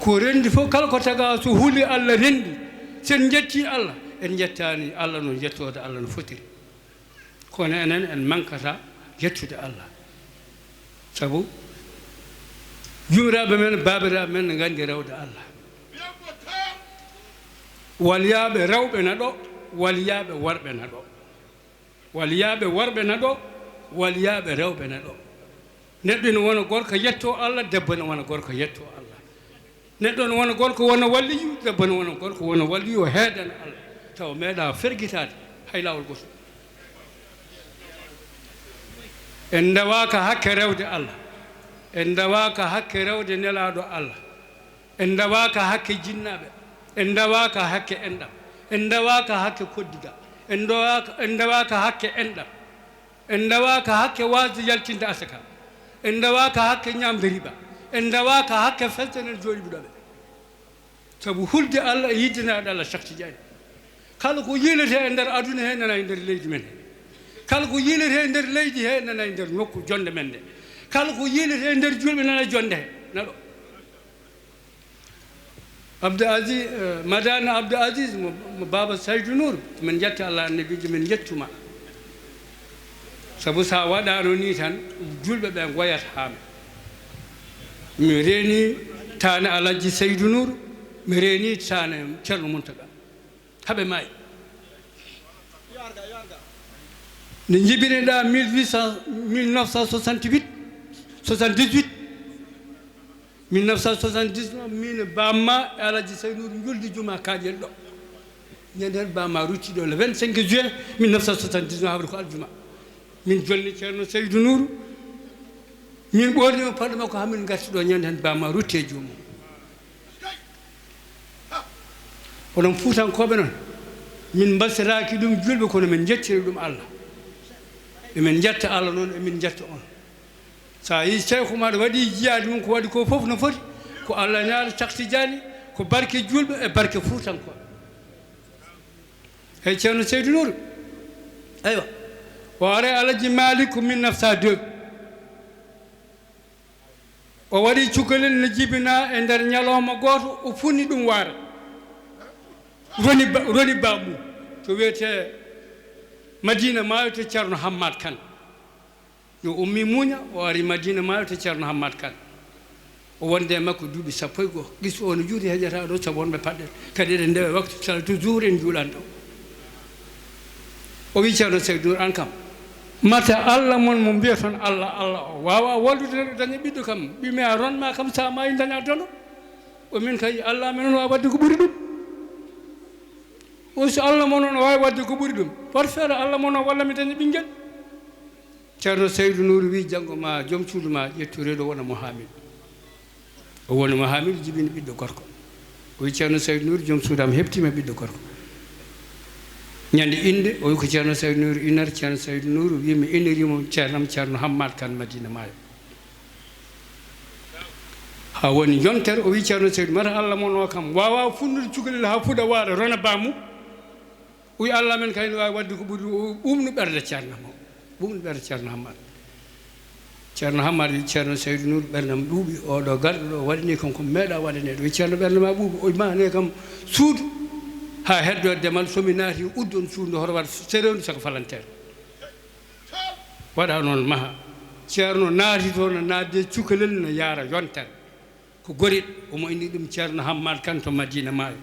ko rendi fof kala ko taga so huli Allah rendi sen jetti Allah en jettani Allah no jettode Allah no fotiri kono enen en mankata yettude Allah sabu jumiraɓe men babiraɓe men ne gandi rewde Allah waliyaɓe rewɓe na ɗo waliyaɓe worɓe na ɗo waliyaɓe worɓe na ɗo waliyaɓe rewɓe na ɗo neɗɗo ne wona gorko yetto Allah debbo ne wona gorko yetto Allah neɗɗo ne wona gorko wona walliyu debbo ne wona gorko wona walliyu heedana Allah taw meeɗa fergitade hay lawol goto en dawaka hakke rewde Allah en dawaka hakke rewde nelaɗo Allah en dawaka hakke jinnaɓe en dawaka hakke enɗam en dawaka hakke koddiga en dawaka hakke enɗam en dawaka hakke wasde yaltinde asaka en dawaka hakke ñamde riba en dawaka hakke festenen joɗiɓuɗoɓe sabu hulde Allah e yiddinaɗo Allah sakti jani kala ko yilete e nder aduna he nana e nder leydi men he kala ko yilete e nder leydi he nana e nder nokku jonde men nde kala ko yilete e nder julɓe nana jonde he naɗo Abdou Aziz madana Abdou Aziz mo baba Saidou Nourou min jetta Allah annabijo min jettuma sabu sa waɗano ni tan julɓe ɓe goyat hami mi reeni tane Alhaji Saidou Nourou mi reeni tane Thierno Mountaga haɓe maayi nde jibineɗa 1978 1979 min bamma e Alhaji Saidou Nourou julde juma kaƴel ɗo ñande hen bamma rutti ɗo le 25 juin 1979 hawri ko aljuma min jolni Thierno Saidou Nourou min ɓornima paɗe makko hamin garti ɗo ñande hen bamma rutti e jumum onon fuutankoɓe noon min basiraki ɗum julɓe kono min jettiri ɗum Allah emin jetta Allah noon emin jetta on sa yi cheikhu maɗa waɗi jiyade mum ko waɗi ko fof no foti ko Allah ñaala caktijani ko barke julɓe e barke fuutankoɓe hey Thierno Saidou Nourou aywa o ari Alhaji Malick ko 1902 o waɗi cukalel no jibina e nder ñalawma goto o funni ɗum waara roni bamum to wiyete Madina Maayo to Thierno Hammad Kane yo ummi muña o ari Madina Maayo to Thierno Hammad Kane o wonde e makko duuɓi 11 gis o no juuti heƴata ɗo sabu wonɓe paɗɗen kadi eɗen ndewe waktu sala toujours en juulan ɗo o wi Thierno Saidou Nourou an kam mata Allah mon mo mbiya toon Allah Allah o wawa wallude daña ɓiɗɗo kam ɓimi a ronma kam sa mayi daña dono o min kay Allah men on wawi wadde ko ɓuuri ɗum o so Allah mon on wawi wadde ko ɓuuri ɗum pot feere Allah mon o walla mi daña ɓinguel Thierno Saidou Nourou wi janggo ma joom cuuɗo ma ƴettu reeɗo wona mo Hamidou o woni mo Hamidou jibini ɓiɗɗo gorko o wi Thierno Saidou Nourou joom suudam heɓtima ɓiɗɗo gorko ñande inde o wi ko Thierno Saidou Nourou inata Thierno Saidou Nourou wimi inirimo Thierno Hammad Kane Madina Maayo ha woni yontere o wi Thierno Saidou mata Allah mon o kam wawa funnude cukalel ha fuɗa waɗa rona bamum o wi Allah men kayne wawi wadde ko ɓuuri ɓumno ɓerde Thierno mo ɓumno ɓerde Thierno Hammad Thierno Hammad wi Thierno Saidou Nourou ɓerdam ɗuuɓi oɗo garɗo ɗo waɗani kam ko meeɗa waɗaneɗo wi Thierno ɓerde ma ɓuuɓi o mane kam suudu ha heddode demal somi naati uddon suudu hoto waɗa serewde sako falantere waɗa noon maha Thierno naati to no naatde cukalel no yaara yontere ko goriɗo omo indi ɗum Thierno Hammad Kane to Madina Maayo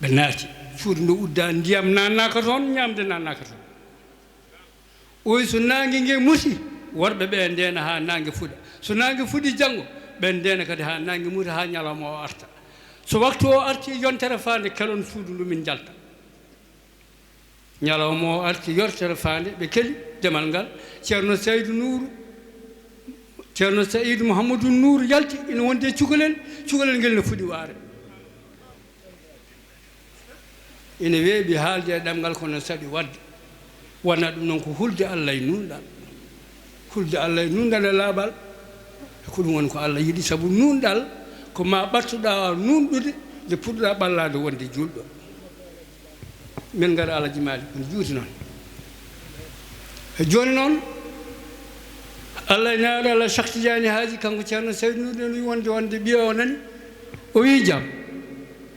ɓe naati suudu ndu udda ndiyam nannaka toon ñamde nannaka toon oyi so nangue ngue musi worɓe ɓe ndena ha nangue fuɗa so nangue fuɗi janggo ɓen ndena kadi ha nangue muti ha ñalawma o arta so waktu o arti yontere fande kelon suudu ndu min jalta ñalawma o arti yortere fande ɓe keli demal ngal Thierno Saidou Nourou Thierno Saidou Mouhamadou Nourou yalti ina wonde cukalel ngel no fuɗi waare ina weeɓi haalde e ɗemngal kono saɗi wadde wona ɗum noon ko hulde Allah e nunɗal hulde Allah e nunɗal e laaɓal ko ɗum woni ko Allah yiɗi sabu nunɗal ko ma ɓattuɗa nunɗude nde puɗɗoɗa ɓallade wonde julɗo min ngara Alhaji Malick on juuti noon e jooni noon Allah naaɗo Allah Cheikh Tidiane haaji kanko ceerno Saydou Nour ne wi wonde ɓiya o nani o wi jam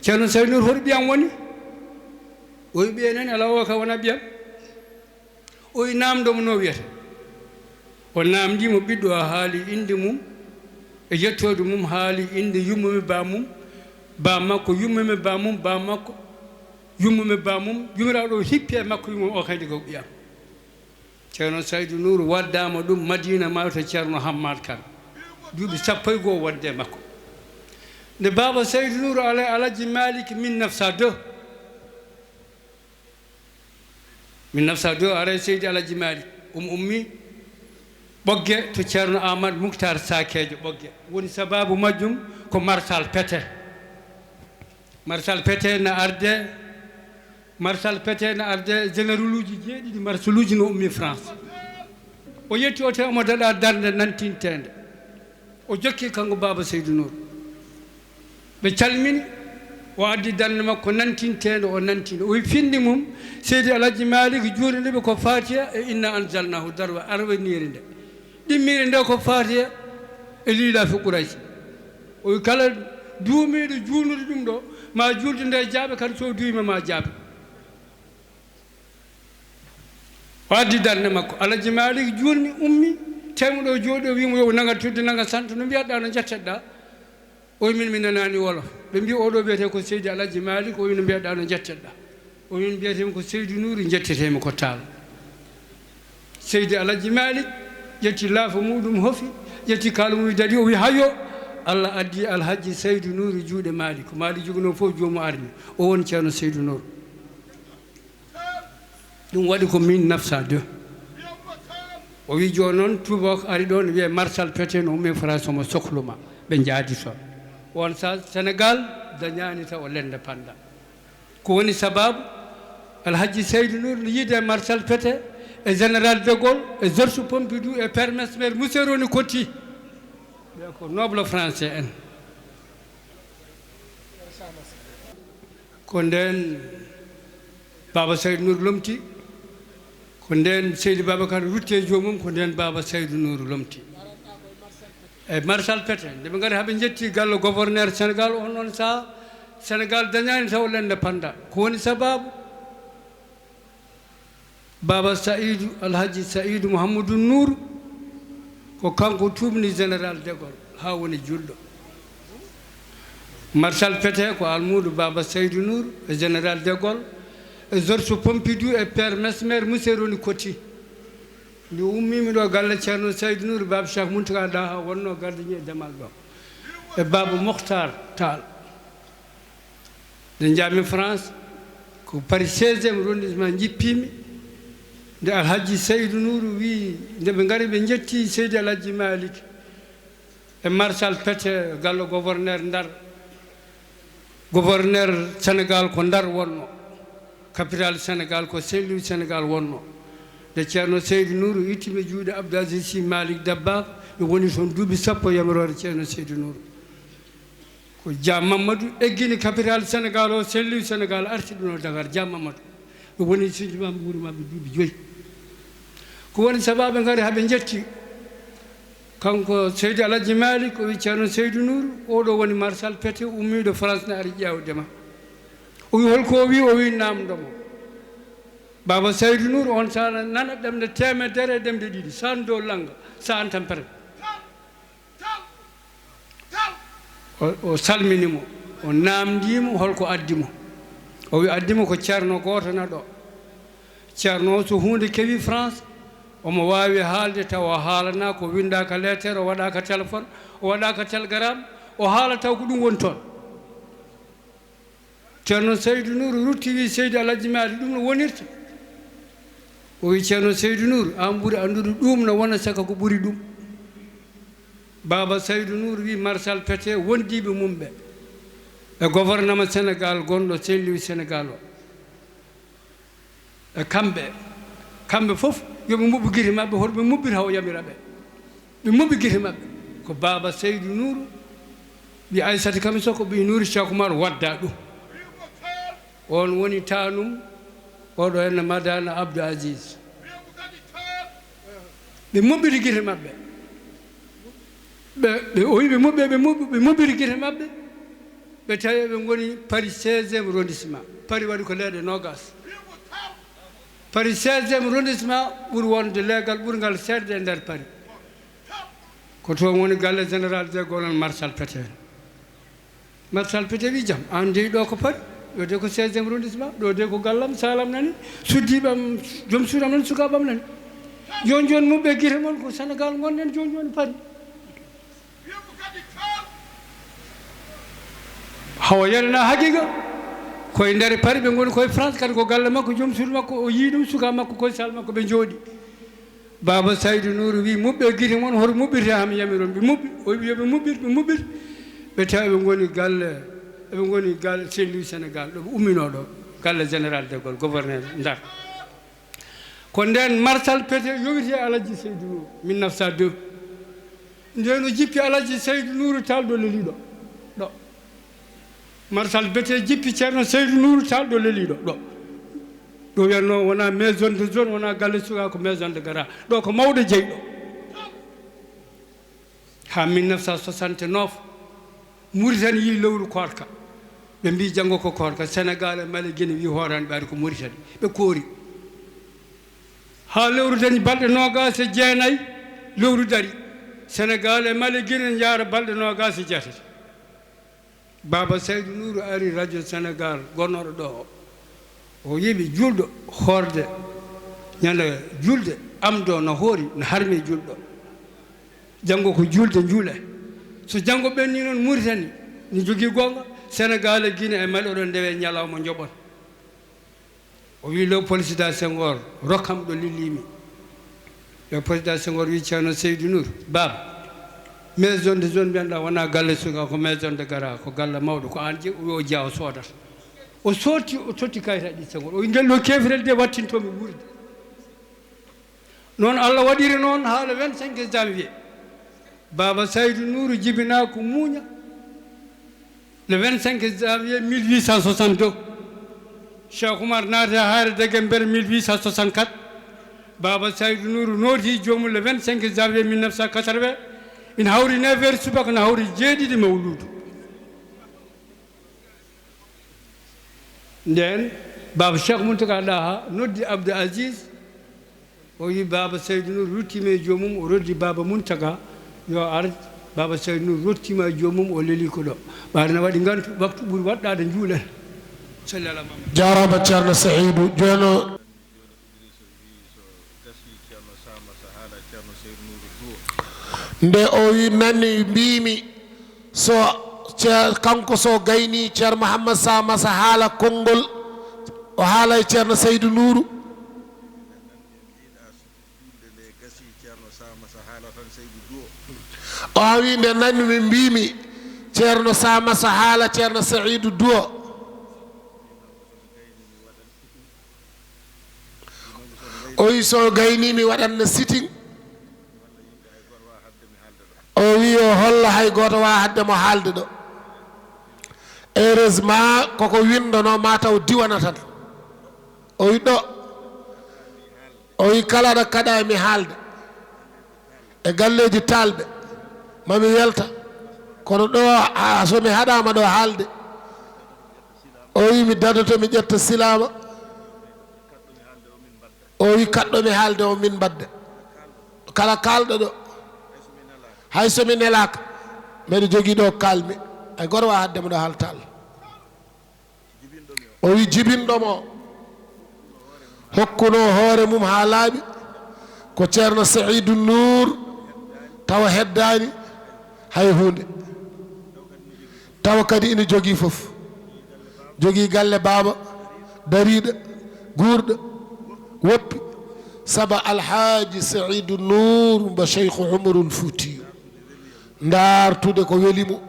ceerno Saydou Nour hoto ɓiyam woni o wi ɓiya nani ala o ka wona ɓiyam o wi namdomo no wiyata o namdimo ɓiɗɗo o haali inde mum e yettode mum haali inde yummumi ba mum ba makko yummumi ba mum ba makko yummumi ba mum yumiraɗo hippi e makko yumum o kadi ko ɓiyam ceerno Saydou Nour waddama ɗum Madina mawta ceerno Hammad Kane duuɓi 12 wadde makko nde baba Saydou Nour Alhaji Malick 1902 ara Seydi Alhaji Malick ummi ɓogge to ceerno Amadou Moukhtar Sakejo ɓogge woni sababu majjum ko Marshal Pétain Marshal Pétain arde général uji jeeɗiɗi marshal uji no ummi France o yetti o te omo daɗa darde nantintede o jokki kanko baba Saydou Nour ɓe calmini o addi darde makko nantintede o nantini o findi mum Seydi Alhaji Malick juurindeɓe ko Fatiha e inna anzalnahu darwa arwaniri nde ɗimmiri nde ko Fatiha e liila fi Quraysh o wi kala duumiɗo juulnude ɗum ɗo ma juulde nde jaaɓe kadi so duwima ma jaaɓe o addi darde makko Alhaji Malick juulni ummi tewmuɗo jooɗi o wimo yo naga tudde naga santa no mbiyaɗa no jetteɗa o wi min nanani wolof ɓe mbi oɗo wiyete ko Seydi Alhaji Malick o wi no mbiyaɗa no jetteɗa o wi mbiyetemi ko Saydou Nour jettetemi ko taal Seydi Alhaji Malick ƴetti laafa muɗum hofi ƴetti kaala mum dadi o wi hayo Allah addi Alhaji Saydou Nour juuɗe Malick ko Malick joguino fof jomum arni o woni ceerno Saydou Nour ɗum waɗi ko 1902 o wi joni noon tubak ari ɗo ne wiye Marshal Pétain no ummi France omo sohluma ɓe jaadi toon on sa Sénégal dañani taw o l'indépendant ko woni sababu Alhaji Saydou Nour no yiide Marshal Pétain e général de Gaulle e Georges Pompidou e père Mesmer Musseroni Coty ɓe ko noble français en ko nden baba Saydou Nour lomti ko nden Seydi Babacar rutte jomum ko nden baba Saydou Nour lomti e Marshal Pétain nde ɓe ngari haɓe jetti gallo gouverneur Sénégal on noon saha Sénégal dañani taw l'indépendant ko woni sababu baba Saidou Alhaji Saidou Mouhamadou Nour ko kanko tumni général de Gaulle ha woni julɗo Marshal Pétain ko almudo baba Saydou Nour e général de Gaulle e Georges Pompidou e père Mesmer Musseroni Coty nde ummimi ɗo galle ceerno Saydou Nour baba Cheikh Mountaga da ha wonno gardini e demal ɗo e baba Mokhtar Tall nde jaami France ko Paris 16e arrondissement jippimi nde Alhaji Saydou Nour wi nde ɓe ngari ɓe jetti Seydi Alhaji Malick e Marshal Pétain gallo gouverneur Ndar gouverneur Sénégal ko Ndar wonno capital Sénégal ko Saint-Louis Sénégal wonno nde ceerno Saydou Nour ittimi juuɗe Abdou Aziz Sy Malick Dabakh ɓe woni toon duuɓi 10 yamirore ceerno Saydou Nour ko Dia Mamadou eggini capital Sénégal o Saint-Louis Sénégal arti ɗum no Dakar Dia Mamadou ɓe woni sijimama wuuro mabɓe duuɓi 5 ko woni sababu ngari haɓe jetti kanko Seydi Alhaji Malick o wi ceerno Saydou Nour oɗo woni Marshal Pétain ummiɗo France ne ari ƴewdema o wi holko o wi namdomo baba Saydou Nour on sa nana ɗemde temedere ɗemde ɗiɗi san dow langa sa an tampere o salminimo o namdimo holko addimo o wi addimo ko ceerno goto na ɗo ceerno o so hunde kewi France omo wawi haalde taw o haalana ko windaka lettere o waɗaka téléphone o waɗaka télégramme o haala taw ko ɗum woni toon ceerno Saydou Nour rutti wi Seydi Alhaji Malick ɗum no wonirta o wi ceerno Saydou Nour an ɓuuri andude ɗum no wona saka ko ɓuuri ɗum baba Saydou Nour wi Marshal Pétain wondiɓe mum ɓe e gouvernement Sénégal gonɗo Saint-Louis Sénégal o e kamɓe fof yoɓe mubɓi guite maɓɓe hoto ɓe muɓɓita o yamira ɓe ɓe mubɓi guite maɓɓe ko baba Saydou Nour ɓi Aissata Kami Soko ɓi Nouri Cheikh Oumar wadda ɗum on woni tanum oɗo enne madana Abdou Aziz ɓe moɓɓiri guite maɓɓe ɓe o wi ɓe moɓɓiri guite maɓɓe ɓe tawi ɓe goni Paris 16e arrondissement Paris waɗi ko leeɗe nogas Paris 16e arrondissement ɓuri wonde leegal ɓurgal seerde e nder Paris ko toon woni galle général de Gaulle Marshal Pétain Marshal Pétain wi jam an jeeyi ɗo ko Paris ɗo de ko 16e arrondissement ɗo de ko gallam salam nani suddiɓam joom suuɗam nani sukaɓam nani joni joni muɓɓe guite moon ko Sénégal gonɗen joni joni Paris hawa yarana haqiqa koye nder Paris ɓe goni koye France kadi ko galle makko joom suudu makko o yii ɗum suka makko koye sal makko ɓe jooɗi Baba Saidou Nourou wi muɓɓe guite moon hoto muɓɓirte hami yamiron ɓe muɓɓi o wi yoɓe muɓɓir ɓe tawi ɓe goni galle Saint-Louis Sénégal ɗo ɓe ummino ɗo galle général de Gaulle gouverneur Ndar ko nden Marshal Pétain yowiti Alaji Saidou Nourou 1902 nden o jippi Alaji Saidou Nourou Tall ɗo leliɗo ɗo Marshal Pétain jippi Thierno Saidou Nourou Tall ɗo leliɗo ɗo ɗo wiyatno wona maison de zone wona galle suka ko maison de gara ɗo ko mawɗo jeyɗo ha 1969 Mauritanie yi lewru korka ɓe mbi janngo ko korka Sénégal e Mali Guinée wi horani ɓaade ko Mauritanie ɓe koori ha lewru dañi balɗe nogas e jeenayyi lewru dari Sénégal e Mali Guinée jaara balɗe nogas e jeetati Baba Saidou Nourou ari radio Sénégal gonnoɗo ɗo o yiɓi julɗo horde ñande julde amdo no hoori no harmi julɗo janngo ko julde juule so janngo ɓenni noon Mauritanie ni jogii gonga Sénégal e Guinée e Mali oɗon ndewe ñalawma joɓon o wi Léopold Sédar Senghor rokkam ɗo lillimi Léopold Sédar Senghor wi Thierno Saidou Nourou baba maison de zone mbiyanɗa wona galle suka ko maison de gara ko galle mawɗo ko an o jeeya o soodata o sotti o totti kayitaji ɗi Senghor o wi ngel ɗo kefrel de wattintomi wurde noon Allah waɗiri noon haala 25 janvier Baba Saidou Nourou jibina ko muuña le 25 janvier 1862 Cheikh Oumar naati haare dege mbere 1864 Baba Saidou Nourou nooti joomum le 25 janvier 1980 ina hawri 9 heures subaka no hawri jeeɗiɗi mawludu nden Baba Cheikh Mountaga Daha noddi Abdou Aziz o wi Baba Saidou Nourou ruttime e joomum o roddi Baba Mountaga yo ar Baba Saidou Nourou rottima e joomum o leli ko ɗo ɓaade waɗi ngantu waktu ɓuri waɗɗade juulen salli ala Muhammad jarama Thierno Saidou jono nde o wi nani mbimi so kanko so gayni Thierno Mouhammad Samassa haala konngol o haala e Thierno Saidou Nourou o wi nde nani mi mbimi Thierno Samassa haala Thierno Saidou Duo o wi so gayni mi waɗanno sitting o wi o holla hay goto wa hadde mo haalde ɗo heureusement koko windono mataw diwana tan o wi ɗo o wi kala ɗo kaɗa mi haalde e galleji talɓe mami welta kono ɗo somi haɗama ɗo haalde o wi mi dadoto mi ƴetta silama o wi kaɗɗomi haalde o min mbadde kala kalɗo ɗo hay somi nelaka mbeɗa jogui ɗo kalmi ay goto wa haddema ɗo haalta Allah o wi jibinɗomo hokkuno hoore mum ha laaɓi ko Thierno Saidou Nourou tawa heddani hay hunde tawa kadi ina jogui foof jogui galle baba dariɗo guurɗo woppi saba alhaji Saidou Nourou mbo cheikhu Oumarul Foutiyou dartude ko welimo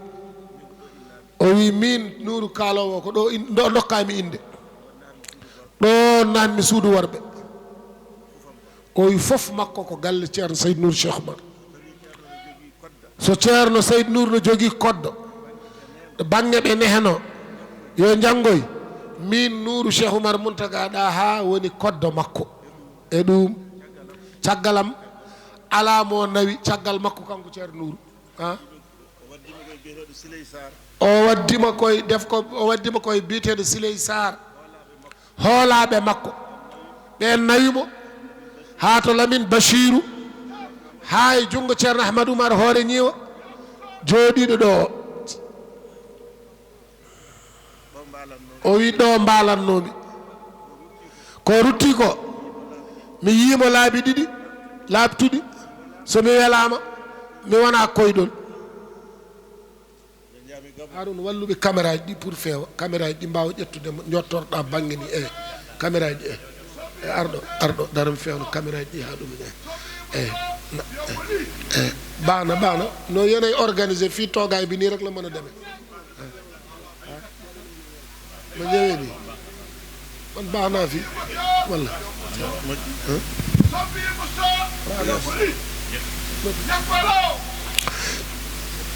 o wi min Nourou kalowo ko ɗo dokkami inde ɗo nanmi suudu worɓe o wi fof makko ko galle Thierno Saidou Nourou Cheikh Oumar so Thierno Saidou Nourou no jogui koddo banggue ɓe nehno yo janggoy min Nourou Cheikh Oumar Mountaga ɗa ha woni koddo makko e ɗum caggalam ala mo nawi caggal makko kanko Thierno Nourou ha o waddima koye o waddima koye biyeteɗo Siley Sar hoolaɓe makko ɓen nawimo ha to Lamine Bachirou ha e jungo Ceerno Ahmadou Oumar hoore ñiiwa jooɗiɗo ɗo o wi ɗo mbalannomi ko rutti ko mi yiimo laabi ɗiɗi laabtuɗi somi welama mi wona koyɗol haɗum walluɓe caméra ji ɗi pour feewa caméra ji ɗi mbawa ƴettude jottorɗa banggue ni caméra ji arɗo daram fewno caméra ji ɗi ha ɗumen bana no yenay organisé fi toogay bi ni rek la mën a demee ma ñëwee nii man baax naa fi walla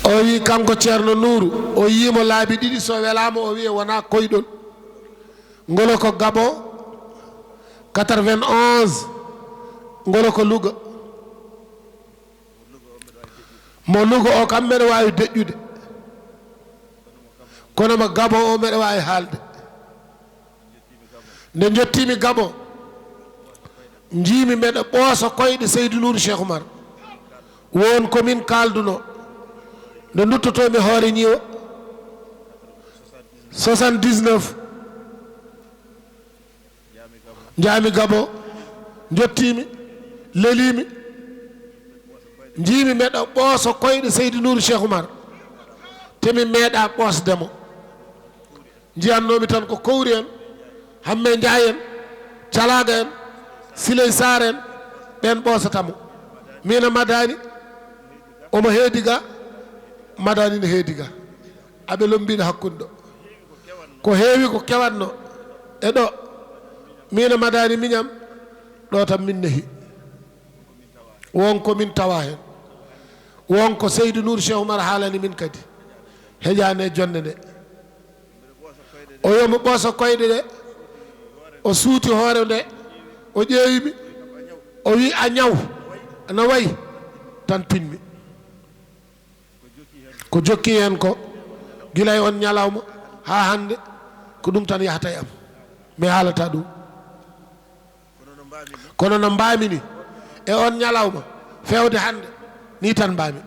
o wi kanko Thierno Nourou o yiimo laabi ɗiɗi so welama o wiye wona koyɗol ngolo ko Gabon 91 ngolo ko Louga mo Louga o kam mbeɗa wawi deƴƴude kono mo Gabon o mbeɗa wawi haalde nde jottimi Gabon jiimi mbeɗa ɓoosa koyɗe Saidou Nourou Cheikh Oumar won komin kalduno nde duttotomi hoore ñiiwa 79 jaami Gabon jottimi lelimi jiimi mbeɗa ɓoosa koyɗe Saidou Nourou Cheikh Oumar temi meeɗa ɓoosdemo jiyannomi tan ko kowri en hamme Ndiaye en Calaga en Siley Sar en ɓen ɓoosatamo mina Madani omo heedi ga Madani ne heedi ga aɓe lombiɗo hakkude ɗo ko heewi ko kewatno e ɗo mina Madani miñam ɗo tan min nehi wonko min tawa hen wonko Saidou Nourou Cheikh Oumar haalani min kadi heƴani e jonde nde o yomo ɓoosa koyɗe ɗe o suuti hoore nde o ƴeewimi o wi a ñaw no wayi tan pinmi ko jokki hen ko gila e on ñalawma ha hande ko ɗum tan yahata e am mi haalata ɗum kono no mbamini e on ñalawma fewde hande ni tan mbami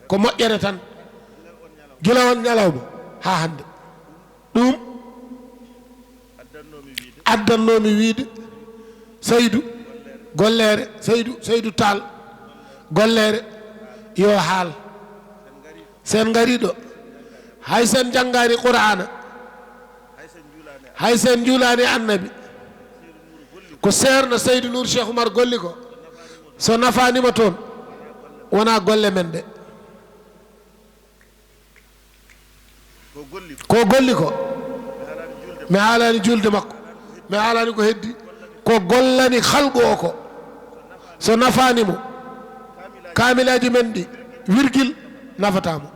ko moƴƴere tan gila on ñalawma ha hande ɗum addannomi wiide Saidou gollere Saidou Tall gollere yo haal sen gariɗo hay sen janggani Qur'ana hay sen juulani annabi ko ceerno Saidou Nourou Cheikh Oumar golli ko so nafanima toon wona golle men de ko golli ko mi haalani julde makko mi haalani ko heddi ko gollani halqu o ko so nafanimo kamilaji men ɗi virgule nafatamo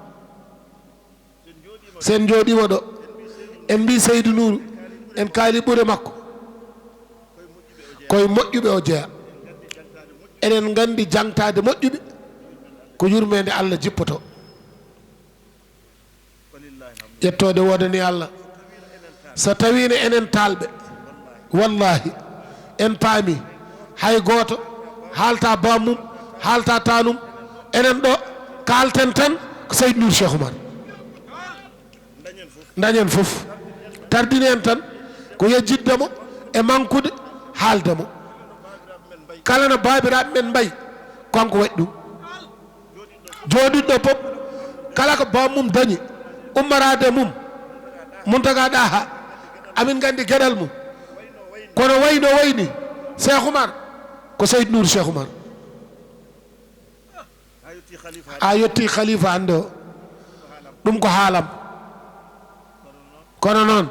sen jooɗima ɗo en mbi Saidou Nourou en kaali ɓuure makko koye moƴƴuɓe o jeeya eɗen gandi jangtade moƴƴuɓe ko yurmede Allah jippoto ƴettode wodani Allah so tawino enen talɓe wallahi en paami hay goto haalta bamum haalta tanum enen ɗo kalten tan ko Saidou Nourou Cheikh Oumar dañen fof tardini en tan ko yejjiddemo e mankude haaldemo kala no babiraɓe men mbayi konko waɗi ɗum jooɗiɗo pop kala ko bamum dañi ummarade mum Mountaga ɗaha amin gandi gueɗal mum kono wayno wayni Cheikh Oumar ko Saidou Nourou Cheikh Oumar a yetti khalifa hande o ɗum ko haalam kono noon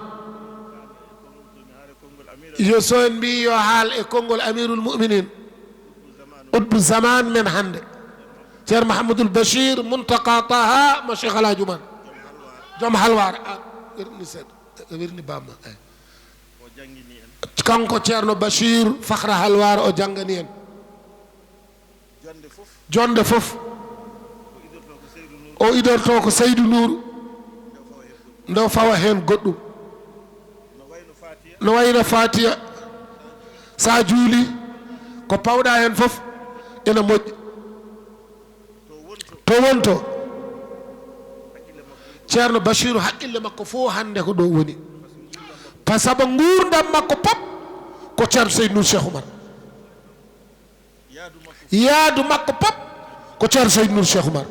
yo so en mbi yo haal e konngol amirul muminin udbu zaman men hande ceerno Mouhamadoul Bachir Mountaga Taha mo Cheikh Alhaji Oumar joom halwar ni seeɗa wirni bamma kanko Thierno Bachir Fakhra Halwar o jangani en jonde fof o idorto ko Saidou Nourou ndo fawa hen goɗɗum no wayno Fatiha sa juuli ko pawɗa hen fof ene moƴƴi to wonto Thierno Bachiru haqqille makko fof hande ko ɗo woni par ce que gurdam makko pop ko Thierno Seydou Nour Cheikh Oumar yaadu makko pop ko Thierno Seydou Nour Cheikh Oumar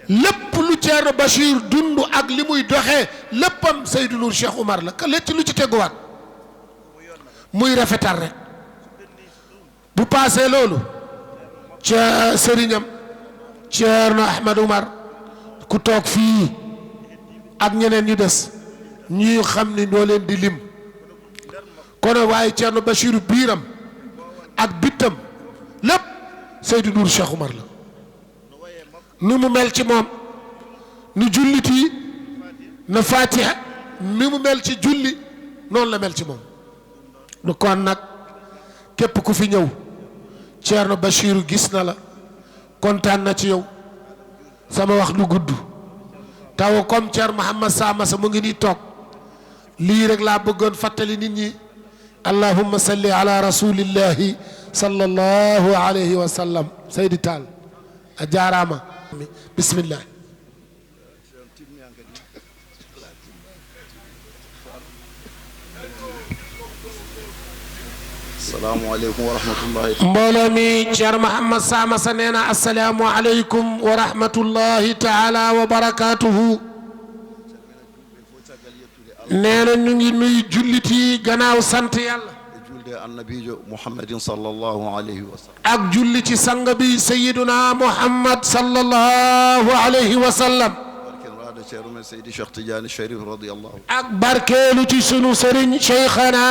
lépp lu Thierno Bachir dundu ak li muy doxee léppam Seydou Nour Cheikh Oumar la ka letti lu ci teguwaat muy rafetal rek bu paasee loolu ca sëriñam Thierno Ahmed Oumar ku toog fii ak ñeneen ñu des ñuy xam ni ñoo leen di lim kono waaye Thierno Bachir biiram ak bittam lépp Seydou Nour Cheikh Oumar la ni mu mel ci moom ni jullit yi na Fatiha ni mu mel ci julli noonu la mel ci moom lu kon nag képp ku fi ñëw Thierno Bachir gis na la kontaan na ci yow sama wax lu gudd taw comme Thierno Mouhamed Samassa mu ngi nii toog lii rek laa bëggoon fàttali nit ñi allahumma salli ala rasulillahi sallallahu alayhi wa sallam Seydi Tall a jaaraama bismillah assalamu aleykum wa rahmatullahi mbooloo mi Thierno Mouhamed Samassa nee na assalaamu aleykum wa rahmatullahi taala wa barakatuhu nee na ñu ngi nuy jullit yi gannaaw sant yàlla julde annabijo muhammadin sallallahu alayhi wa sallam ak julli ci sang bi sayyiduna Muhammad sallallahu alayhi wa sallam barken raada ceerno men Seydi Cheikh Tidiane Chérif radiyallahu ak barkeelu ci sunu sëriñ Cheikhana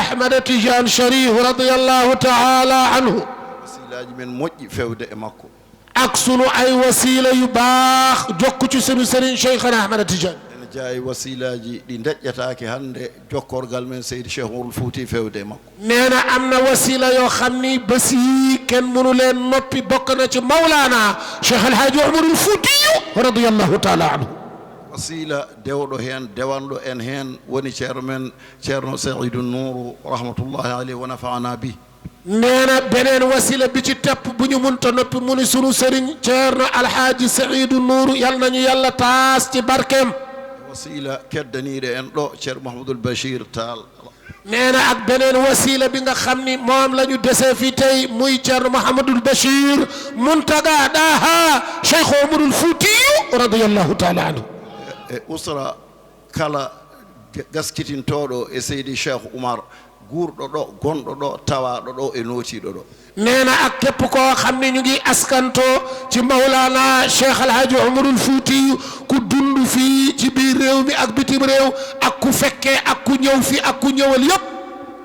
Ahmad Tidiane Chérif radiyallahu taala anhu wasilaji men moƴƴi fewde e makko ak sunu ay wasila yu baax jokku ci sunu sëriñ Cheikhana Ahmad Tidiane ene jaayi wasilaji ɗi deƴƴataake hannde jokkorgal men Seydi Cheikh Oumar Fouti fewde e makko nee na am na wasila yoo xam ni bés yi kenn mënu leen noppi bokk na ci Mawlaana Cheikh El Hadj Oumarul Foutiyu radiyallahu taala anhu wasila dewɗo heen dewanɗo en heen woni ceerno men ceerno Saidou Nourou rahmatullahi aleyhi wa nafana bi nee na beneen wasila bi ci tepp bu ñu munta noppi mu ni sunu sëriñ ceerno alhaaji Saidou Nourou yal nañu yàlla taas ci barkeem wasila keddaniiɗo en ɗo ceerno Mouhamadoul Bachir Tall nee na ak beneen wasila bi nga xam ni moom la ñu desee fii tey muy ceerno Mouhamadoul Bachir Muntaga Daha Cheikh Oumarul Foutiyu radiyallahu taala anhu e usra kala gaskitintoɗo e Seydi Cheikh Oumar guurɗo ɗo gonɗo ɗo tawaɗo ɗo e nootiɗo ɗo nee na ak képp koo xam ne ñu ngi askanto ci Mawlana Cheikh El Hadj Oumarul Foutiyu ku dund fii ci biir réew mi ak bitim réew ak ku fekkee ak ku ñëw fii ak ku ñëwal yëpp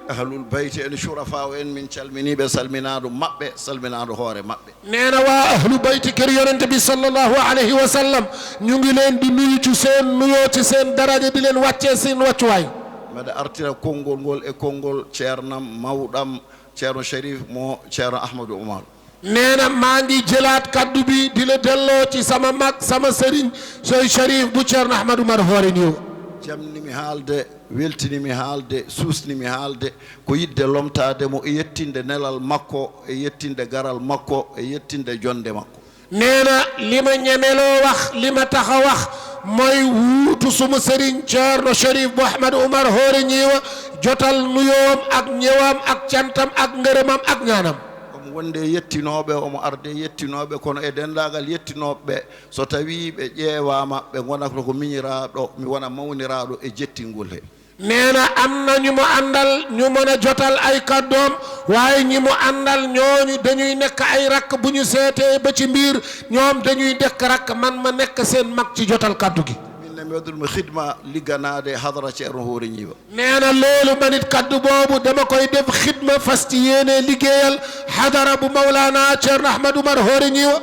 ahlul bayti en shurafa o en min calminiɓe salminaɗo maɓɓe salminaɗo hoore maɓɓe nee na waa ahlu bayti kër yonente bi sallallahu alayhi wa sallam ñu ngi leen di nuyu ci seen nuyoo ci seen daraja di leen wàccee seen wàccuwaay mbeɗa artira konngol ngol e konngol ceernam mawɗam ceerno Chérif mo ceerno Ahmadou Oumar nee na maa ngi jëlaat kaddu bi di la delloo ci sama mag sama sëriñ soy Chérif bu ceerno Ahmadou Oumar hoore niw jamnimi haalde weltinimi haalde suusnimi haalde ko yidde lomtaade mo e yettinde nelal makko e yettinde garal makko e yettinde jonde makko nee na li ma ñemeloo wax li ma tax a wax mooy wuutu suma sëriñ ceerno Chérif bu Ahmadou Oumar hoore ñiiwa jotal nuyoom ak ñëwam ak cantam ak ngërëmam ak ñaanam omo wonde yettinoɓe omo arde yettinoɓe kono e dendagal yettinoɓe so tawi ɓe ƴeewama ɓe gonata ko miñiraɗo mi wona mawniraɗo e jettingol he nee na am na ñu mu àndal ñu mën a jotal ay kàddoom waaye ñi mu àndal ñooñu dañuy nekk ay rakk bu ñu seetee ba ci mbir ñoom dañuy dekk rakk man ma nekk seen mag ci jotal kàddu gi minne mi waɗirmi xidma ligganade hadara ceerno hoore ñiiwa nee na loolu ma nit kàddu boobu dama koy def xidma fas ci yéene liggéeyal hadara bu Mawlaana ceerno Ahmadou Oumar hoore ñiiwa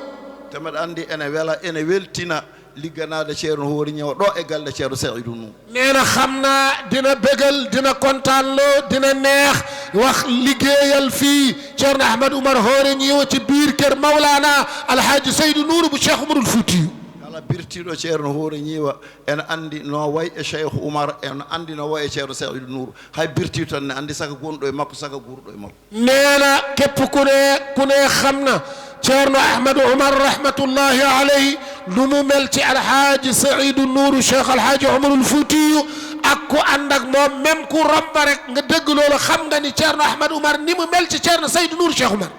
te mbeɗa anndi ene wela ene weltina ligganade ceerno hoori ñewa ɗo e galle ceerno Saidou Nourou. nee na xam naa dina bégal dina kontaanloo dina neex wax liggéeyal fii Thierno Ahmed Oumar hoore ñiwa ci biir kër Mawlana Alhaji Saidou Nourou bu Cheikh Oumarul Foutiyou. kala birtiɗo ceerno hoore ñiwa ene andi no way e Cheikh Oumar ene andi no way e ceerno Saidou Nourou hay birtiɗo tan ne andi saka gonɗo e makko saka guurɗo e makko. nee na képp ku ne xam na Thierno Ahmed Oumar rahmatullahi alayhi lu mu mel ci Alhaji Saidou Nourou Cheikh Alhaji Oumarul Foutiyou ak ku ànd ak moom même ku romba rek nga dégg loolu xam nga ni Thierno Ahmed Oumar ni mu mel ci Thierno Saidou Nourou Cheikh Oumar.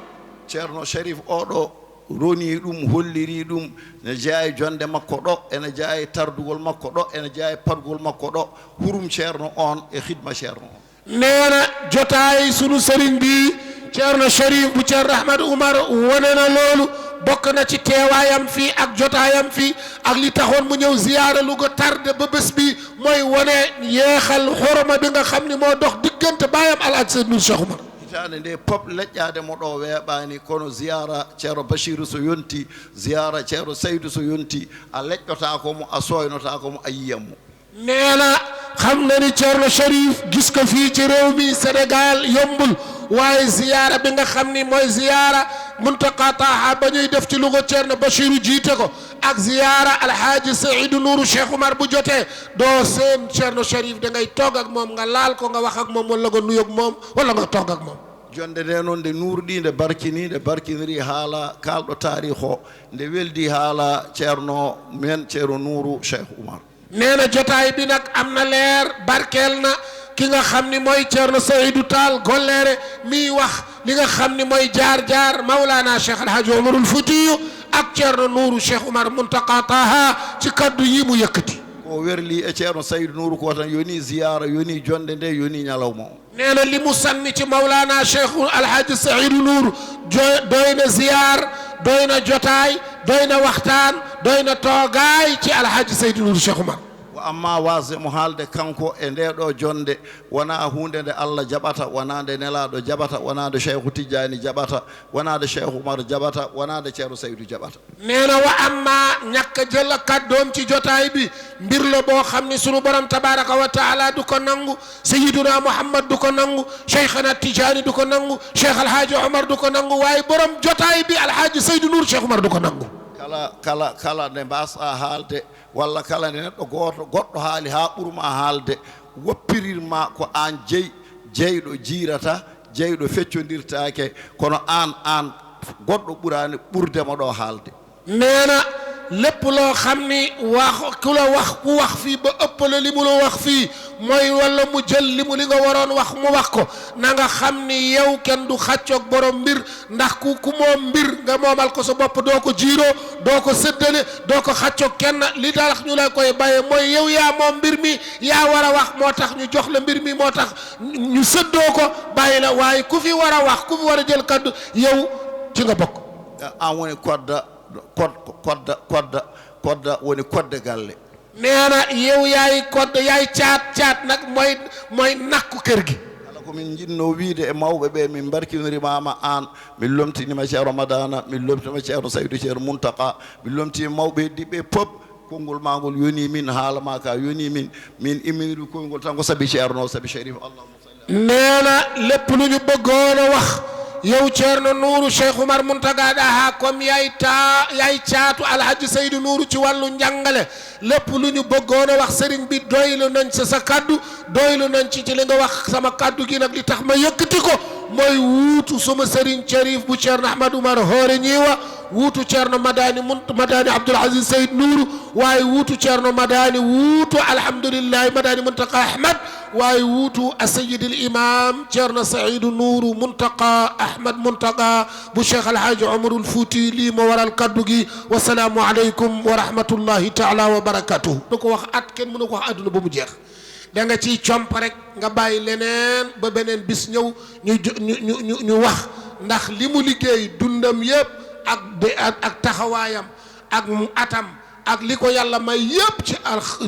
ceerno Cherif oɗo roni ɗum holliri ɗum ne jeeya jonde makko ɗo ene jeeya tardugol makko ɗo ene jeeya pargol makko ɗo hurum ceerno on e xidma ceerno on. nee na jotaay sunu sëriñ bi Thierno Cherif bu Thierno Ahmed Oumar wane na loolu bokk na ci teewaayam fii ak jotaayam fii ak li taxoon mu ñëw ziyaara lu ko tardé ba bés bi mooy wane yeexal xoroma bi nga xam ni moo dox diggante baayam Alhaji Saidou Nourou Cheikh Oumar. hitande nde pop leƴƴade mo ɗo weeɓani kono ziyara ceerno Bachirou so yonti ziyara ceerno Saydou so yonti a leƴƴotako mo a soynotako mo a yiyam mo. nee na xam na ni Thierno Cherif gis ko fii ci réew mi Sénégal yombul waaye ziyaara bi nga xam ni mooy ziyaara Muntaqa Taha ba ñuy def ci Louga Thierno Bachirou jiite ko ak ziyaara Alhaji Saidou Nourou Cheikh Oumar bu jotee doo seen Thierno Cherif da ngay toog ak moom nga laal ko nga wax ak moom wala nga nuyoog moom wala nga toog ak moom. jonde nde noon nde nuurɗi nde barkiniri haala kalɗo taarikh o nde weldi haala ceerno men ceerno Nourou Cheikh Oumar. nee na jotaay bi nag am na leer barkeel na ki nga xam ni mooy Thierno Saidou Tall Golleere miy wax li nga xam ni mooy jaar Mawlana Cheikh Alhaji Oumarul Foutiyou ak Thierno Nourou Cheikh Oumar Muntaqa Taha ci kaddu yi mu yëkkati. ko werli e ceerno Saidou Nourou ko tan yoni ziyara yoni jonde nde yoni ñalawma o. nee na li mu sànni ci Mawlana Cheikh Alhaji Saidou Nourou doy na ziyaar doy na jotaay doy na waxtaan doy na toogaay ci Alhaji Saidou Nourou Cheikh Oumar. ko amma wasde mo haalde kanko e nde ɗo jonde wona hunde nde Allah jaɓata wona nde nelaɗo jaɓata wona nde Cheikhu Tidiani jaɓata wona nde Cheikh Oumar jaɓata wona nde ceerno Saydou jaɓata. nee na wa amma ñàkk jël kàddoom ci jotaay bi mbir la boo xam ni sunu borom tabaraka wa taala du ko nangu Sayyiduna Muhammad du ko nangu Cheikhana Tidiani du ko nangu Cheikh Alhaji Oumar du ko nangu waaye borom jotaay bi Alhaji Saidou Nourou Cheikh Oumar du ko nangu. kala nde mbasa haalde walla kala nde neɗɗo goɗɗo haali ha ɓurma haalde woppirirma ko an jeyɗo jiirata jeyɗo feccodirtake kono an goɗɗo ɓurani ɓurdema ɗo haalde. nee na lépp loo xam ni wax ku wax fii ba ëppale li mu la wax fii mooy wala mu jël li nga waroon wax mu wax ko na nga xam ni yow kenn du xàccoog borom mbir ndax ku moom mbir nga moomal ko sa bopp doo ko jiiroo doo ko séddale doo ko xàccoog kenn li tax ñu la koy bàyyee mooy yow yaa moom mbir mi yaa war a wax moo tax ñu jox la mbir mi moo tax ñu séddoo ko bàyyi la waaye ku fi war a wax ku fi war a jël kaddu yow ci nga bokk. an woni kodda woni kodde galle. nee na yow yaay kodda yaay caat nag mooy nakku kër gi. kala ko min jinno wiide e mawɓe ɓe min barkinorimama an min lomtinima ceerno Madana min lomtinima ceerno Saydou ceerno Muntaka min lomtinima mawɓe heddiɓe pop konngol ma ngol yoni min haala ma ka yoni min imminiru konngol tan ko sabi ceerno sabi Cherif allahumma salli. nee na lépp lu ñu bëggoon a wax yow Thierno Nourou Cheikh Oumar Muntaga Daha comme yaay caatu Alhaji Saidou Nourou ci wàllu njàngale lépp lu ñu bëggoon a wax sëriñ bi doylu nañ sa kaddu doylu nañ ci li nga wax sama kaddu gi nag li tax ma yëkkati ko mooy wuutu sama sëriñ Cherif bu Thierno Ahmed Oumar hoore ñiiwa wuutu Thierno Madani Abdoul Aziz Saidou Nourou waaye wuutu Thierno Madani wuutu alhamdulillahi Madani Muntaqa Ahmed waaye wuutu asayidil imam Thierno Saidou Nourou Muntaqa Ahmed Muntaqa bu Cheikh Alhaji Oumarul Fouti lii moo waral kaddu gi wasalaamu aleykum wa rahmatullahi taala wa barakatuhu. du ko wax at kenn mënu ko wax àdduna ba mu jeex da nga ciy comp rek nga bàyyi leneen ba beneen bis ñëw ñu wax ndax li mu liggéey dundam yëpp ak taxawaayam ak mu atam ak li ko yàlla may yëpp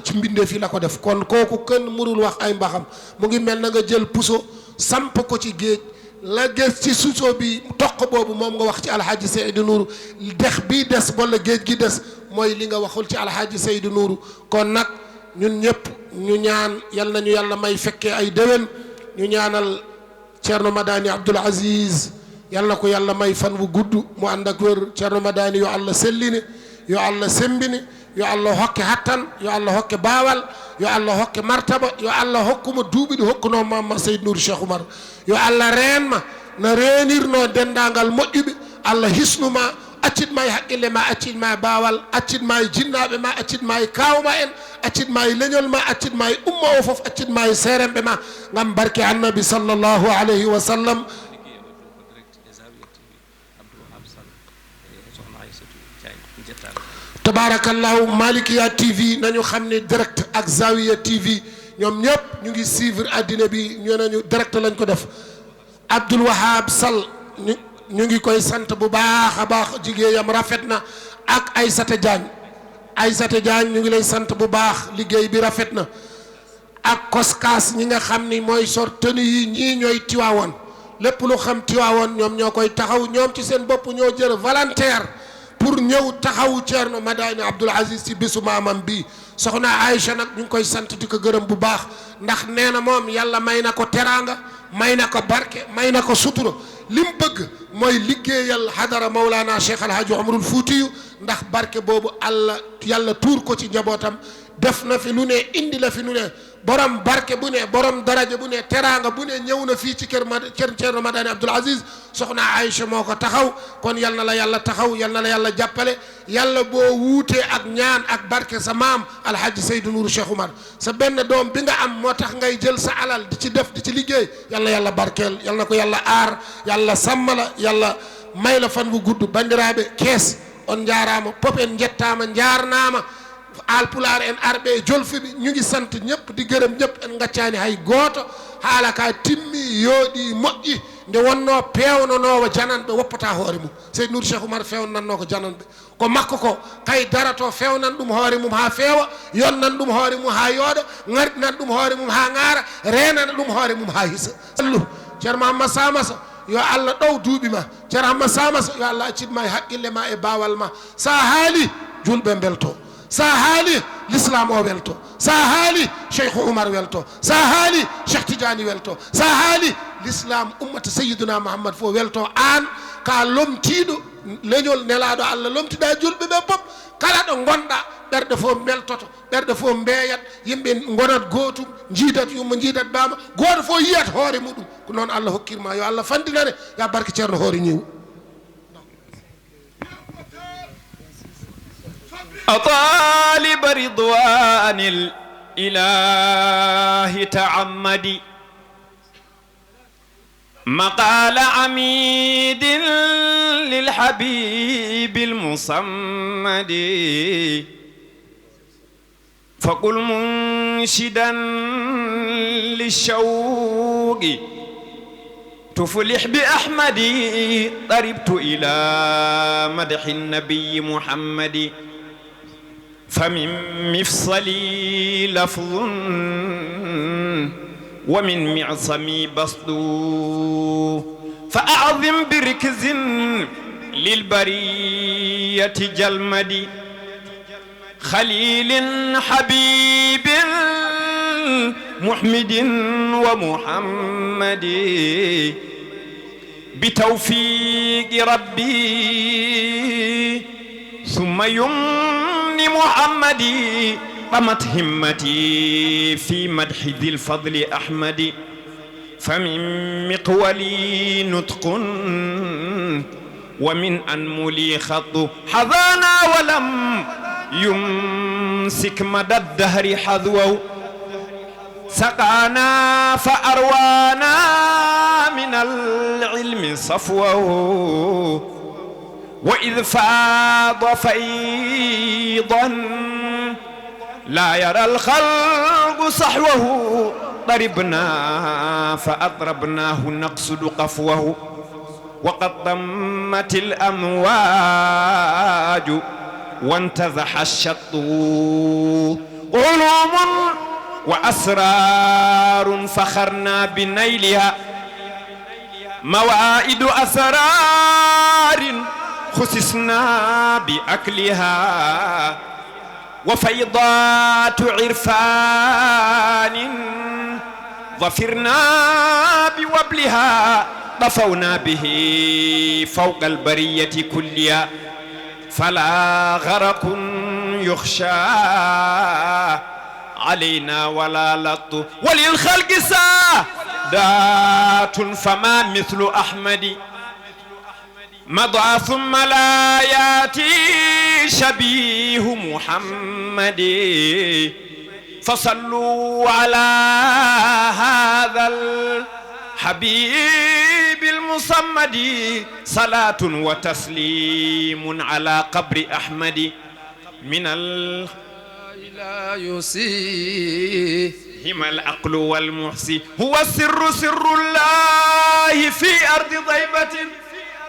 ci mbindeef yi la ko def kon kooku kenn mënul wax ay mbaxam mu ngi mel na nga jël puso samp ko ci géej la gës ci suso bi toq boobu moom nga wax ci alxaaji Seydou Nourou dex bii des wala géej gi des mooy li nga waxul ci alxaaji Seydou Nourou kon nag ñun ñëpp ñu ñaan yal nañu yàlla may fekkee ay déwén ñu ñaanal Thierno Madani Abdoul Aziz yal na ko yàlla may fan wu gudd mu ànd ak wér Thierno Madani yo Allah sellini yo Allah sembini yo Allah hokke hattan yo Allah hokke baawal yo Allah hokke martaba yo Allah hokkuma duuɓi ɗi hokkuno Mamma Seydou Nourou Cheikh Oumar yo Allah reenma no reenirno dendagal moƴƴuɓe Allah hisnuma accitma e haqqille ma accitma e baawal accitma e jinnaɓe ma accitma e kawma en accitma e leñol ma accitma e umma o foof accitma e seeremɓe ma gam barke annabi sallllahu alayhi wa sallam tabarakallahu Malikiya TV nañu xam ne direct ak Zawiya TV ñoom ñëpp ñu ngi suivre addina bi ñu nañu direct lañ ko def Abdoul Wahab Sall ñu ngi koy sant bu baax a baax jigéeyam rafet na ak Aïssata Diagne ñu ngi lay sant bu baax liggéey bi rafet na ak koskaas ñi nga xam ni mooy sor tenue yi ñii ñooy Tiwaawoon lépp lu xam Tiwaawoon ñoom ñoo koy taxaw ñoom ci seen bopp ñoo jël volontaire pour ñëw taxawu Thierno Madani Abdoul Aziz ci bésu maamam bi soxna Aïcha nag ñu ngi koy sant di ko gërëm bu baax ndax nee na moom yàlla may na ko teraanga may na ko barke may na ko sutura li mu bëgg mooy liggéeyal hadara Mawlana Cheikh El Hadj Omarul Fuutiyu ndax barke boobu yàlla tuur ko ci njabootam def na fi lu ne indi la fi lu ne borom barke bu ne borom daraja bu ne teraanga bu ne ñëw na fii ci kër Thierno Madani Abdoul Aziz soxna Aïcha moo ko taxaw kon yal na la yàlla taxaw yal na la yàlla jàppale yàlla boo wuutee ak ñaan ak barke sa maam alhaji Seydou Nourou Cheikh Oumar sa benn doom bi nga am moo tax ngay jël sa alal di ci def di ci liggéey yal na yàlla barkeel yal na ko yàlla aar yàlla sàmm la yàlla may la fan bu gudd bandiraaɓe kees on jaaraama pop en jettaama njaarnaama alpulaar en arɓe jolfuɓe ñu ngi sant ñëpp di gërëm ñëpp en ngaccaani hay gooto haala ka timmi yooɗi moƴƴi nde wonno peewnonowo jananɓe woppata hoore mum Seydou Nourou Cheikh Oumar fewnanno ko jananɓe ko makko ko kay darato fewnan ɗum hoore mum ha feewa yonnan ɗum hoore mum ha yooɗa gardinan ɗum hoore mum ha ngaara renana ɗum hoore mum ha hisa allu ceerno Mahamad Samassa yo Allah ɗow duuɓi ma ceerno Mahamad Samassa yo Allah accitma e haqqille ma e baawal ma sa haali julɓe belto sa haali l'islam o welto sa haali Cheikh Oumar welto sa haali Cheikh Tidiane welto sa haali l'islam ummata sayyiduna Muhammad fo welto an ka lomtiɗo leñol nelaɗo Allah lomtiɗa julɓe ɓe pop kala ɗo gonɗa ɓerɗe fof beltoto ɓerɗe fof mbeyat yimɓe gonat gootum jiidat yumma jiidat bama goto fof yiyat hoore muɗum ko noon Allah hokkirma yo Allah fandinane ya barke ceerno hoore ñiw أطالب رضوان الإله تعمدي مقال عميد للحبيب المصمد فقل منشدا للشوق تفلح بأحمدي طربت إلى مدح النبي محمد فمن مفصلي لفظ ومن معصمي بسط فأعظم بركز للبرية جلمدي خليل حبيب محمد ومحمد بتوفيق ربي ثم يمن محمدي قمت همتي في مدح ذي الفضل أحمد فمن مقولي نطق ومن أنملي خط حظانا ولم يمسك مدى الدهر حذوه سقانا فأروانا من العلم صفوه وإذ فاض فيضا لا يرى الخلق صحوه ضربنا فأضربناه نقصد قفوه وقد ضمت الأمواج وانتزح الشط علوم وأسرار فخرنا بنيلها موائد أسرار خصصنا بأكلها وفيضات عرفان ظفرنا بوبلها طفونا به فوق البرية كلها فلا غرق يخشى علينا ولا لط وللخلق سادات فما مثل أحمد مضى ثم لا ياتي شبيه محمد فصلوا على هذا الحبيب المصمد صلاة وتسليم على قبر أحمد من لا يسيهم العقل والمحسي هو السر سر الله في أرض ضيبة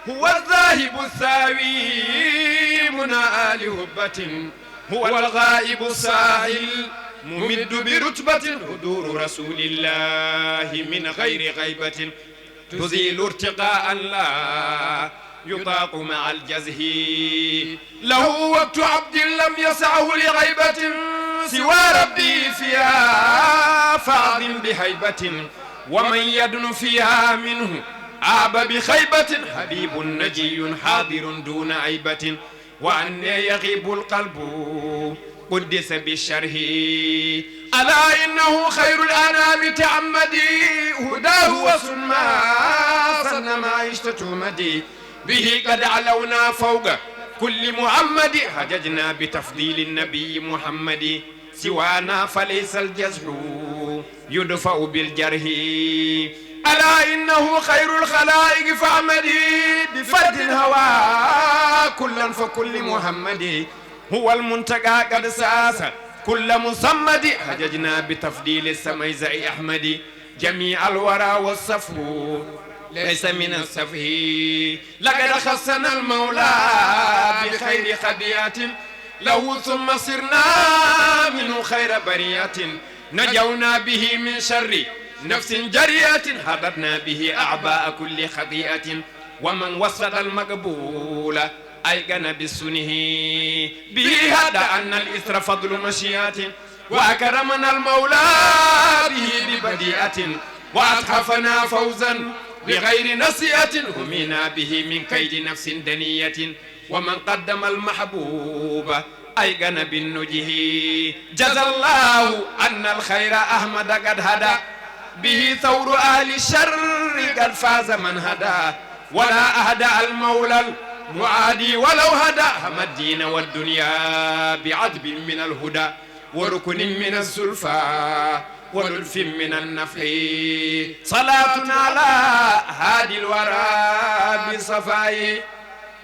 هو الذاهب الثاوي منى لهبة هو الغائب الساهل ممد برتبة حضور رسول الله من غير غيبة تزيل ارتقاء لا يطاق مع الجزه له وقت عبد لم يسعه لغيبة سوى ربي فيها فاض بهيبة ومن يدن فيها منه عاب بخيبة حبيب نجي حاضر دون عيبة وأن يغيب القلب قدس بالشره ألا إنه خير الأنام تعمدي هداه وسنما سنما عشتمدي به قد علونا فوق كل محمد حججنا بتفضيل النبي محمد سوانا فليس الجزح يدفع بالجرح ألا إنه خير الخلائق فعمدي بفرد الهوى كلا فكل محمد هو المنتقى قد ساس كل مصمد حججنا بتفضيل السميزع أحمد جميع الورى والصفو ليس من السفه لقد خصنا المولى بخير خبيئة له ثم صرنا منه خير بريئة نجونا به من شر نفس جريئة حضرنا به أعباء كل خطيئة ومن وصل المقبول أيقن بالسنه به هدى أن الإثر فضل مشيئة وأكرمنا المولى به ببديئة وأتحفنا فوزا بغير نسيئة همنا به من كيد نفس دنية ومن قدم المحبوب أيقن بالنجه جزى الله أن الخير أحمد قد هدى به ثور أهل الشر قد فاز من هدى ولا أهدى المولى المعادي ولو هدى هم الدين والدنيا بعذب من الهدى وركن من الزلفى وللف من النفع صلاة على هادي الورى بصفائه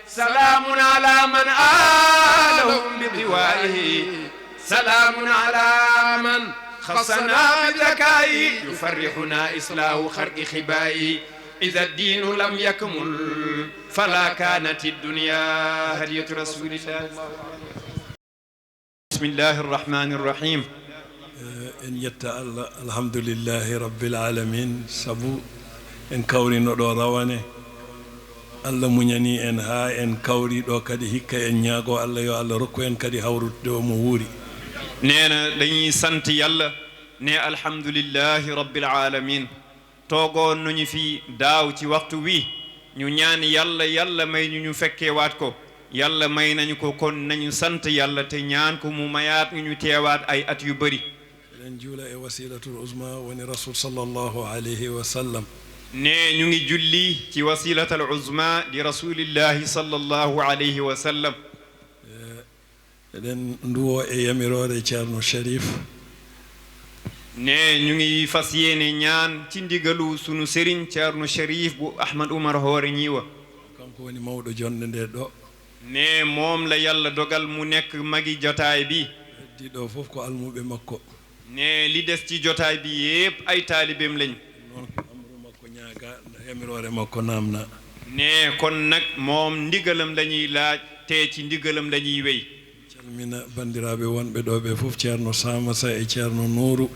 سلام على من آلهم بضوائه سلام على من خصنا بذكائه يفرحنا إصلاح خرق خبائه إذا الدين لم يكمل فلا كانت الدنيا هدية رسول الله. بسم الله الرحمن الرحيم. إن يتا الله الحمد لله رب العالمين سبو إن كوري ندو روانه الله منيني إن ها إن كوري دو كدي هكا إن ياغو الله يو الله ركو إن كدي هورو دو موري نينا دني سنت يالله ني الحمد لله رب العالمين توغو نوني في داو تي وقتو وي ñu ñaan yalla yalla may ñu fekke waat ko yalla may nañu ko kon nañu sant yalla te ñaan ko mu mayaat ñu teewaat ay at yu bari len jula e wasilatul uzma wa ni rasul sallallahu alayhi wa sallam ne ñu ngi julli ci wasilatul uzma di rasulillahi sallallahu alayhi wa sallam den nduwo e yamirore Thierno Cherif ne ñu ngi fas yéene ñaan ci ndigalu sunu sëriñ Thierno Cherif bu Ahmad Oumar Hoore ñiwa kanko woni mawɗo jonde nde ɗo ne moom la yàlla dogal mu nekk magi jotaay bi heddi ɗo fof ko almuɓe makko ne li des ci jotaay bi yépp ay taalibeem lañ noon ko amru makko ñaaga yamirore makko namna ne kon nag moom ndigalam lañuy laaj te ci ndigalam lañuy wéy calmina bandiraɓe wonɓe ɗo ɓe fof Thierno Samassa e Thierno Nourou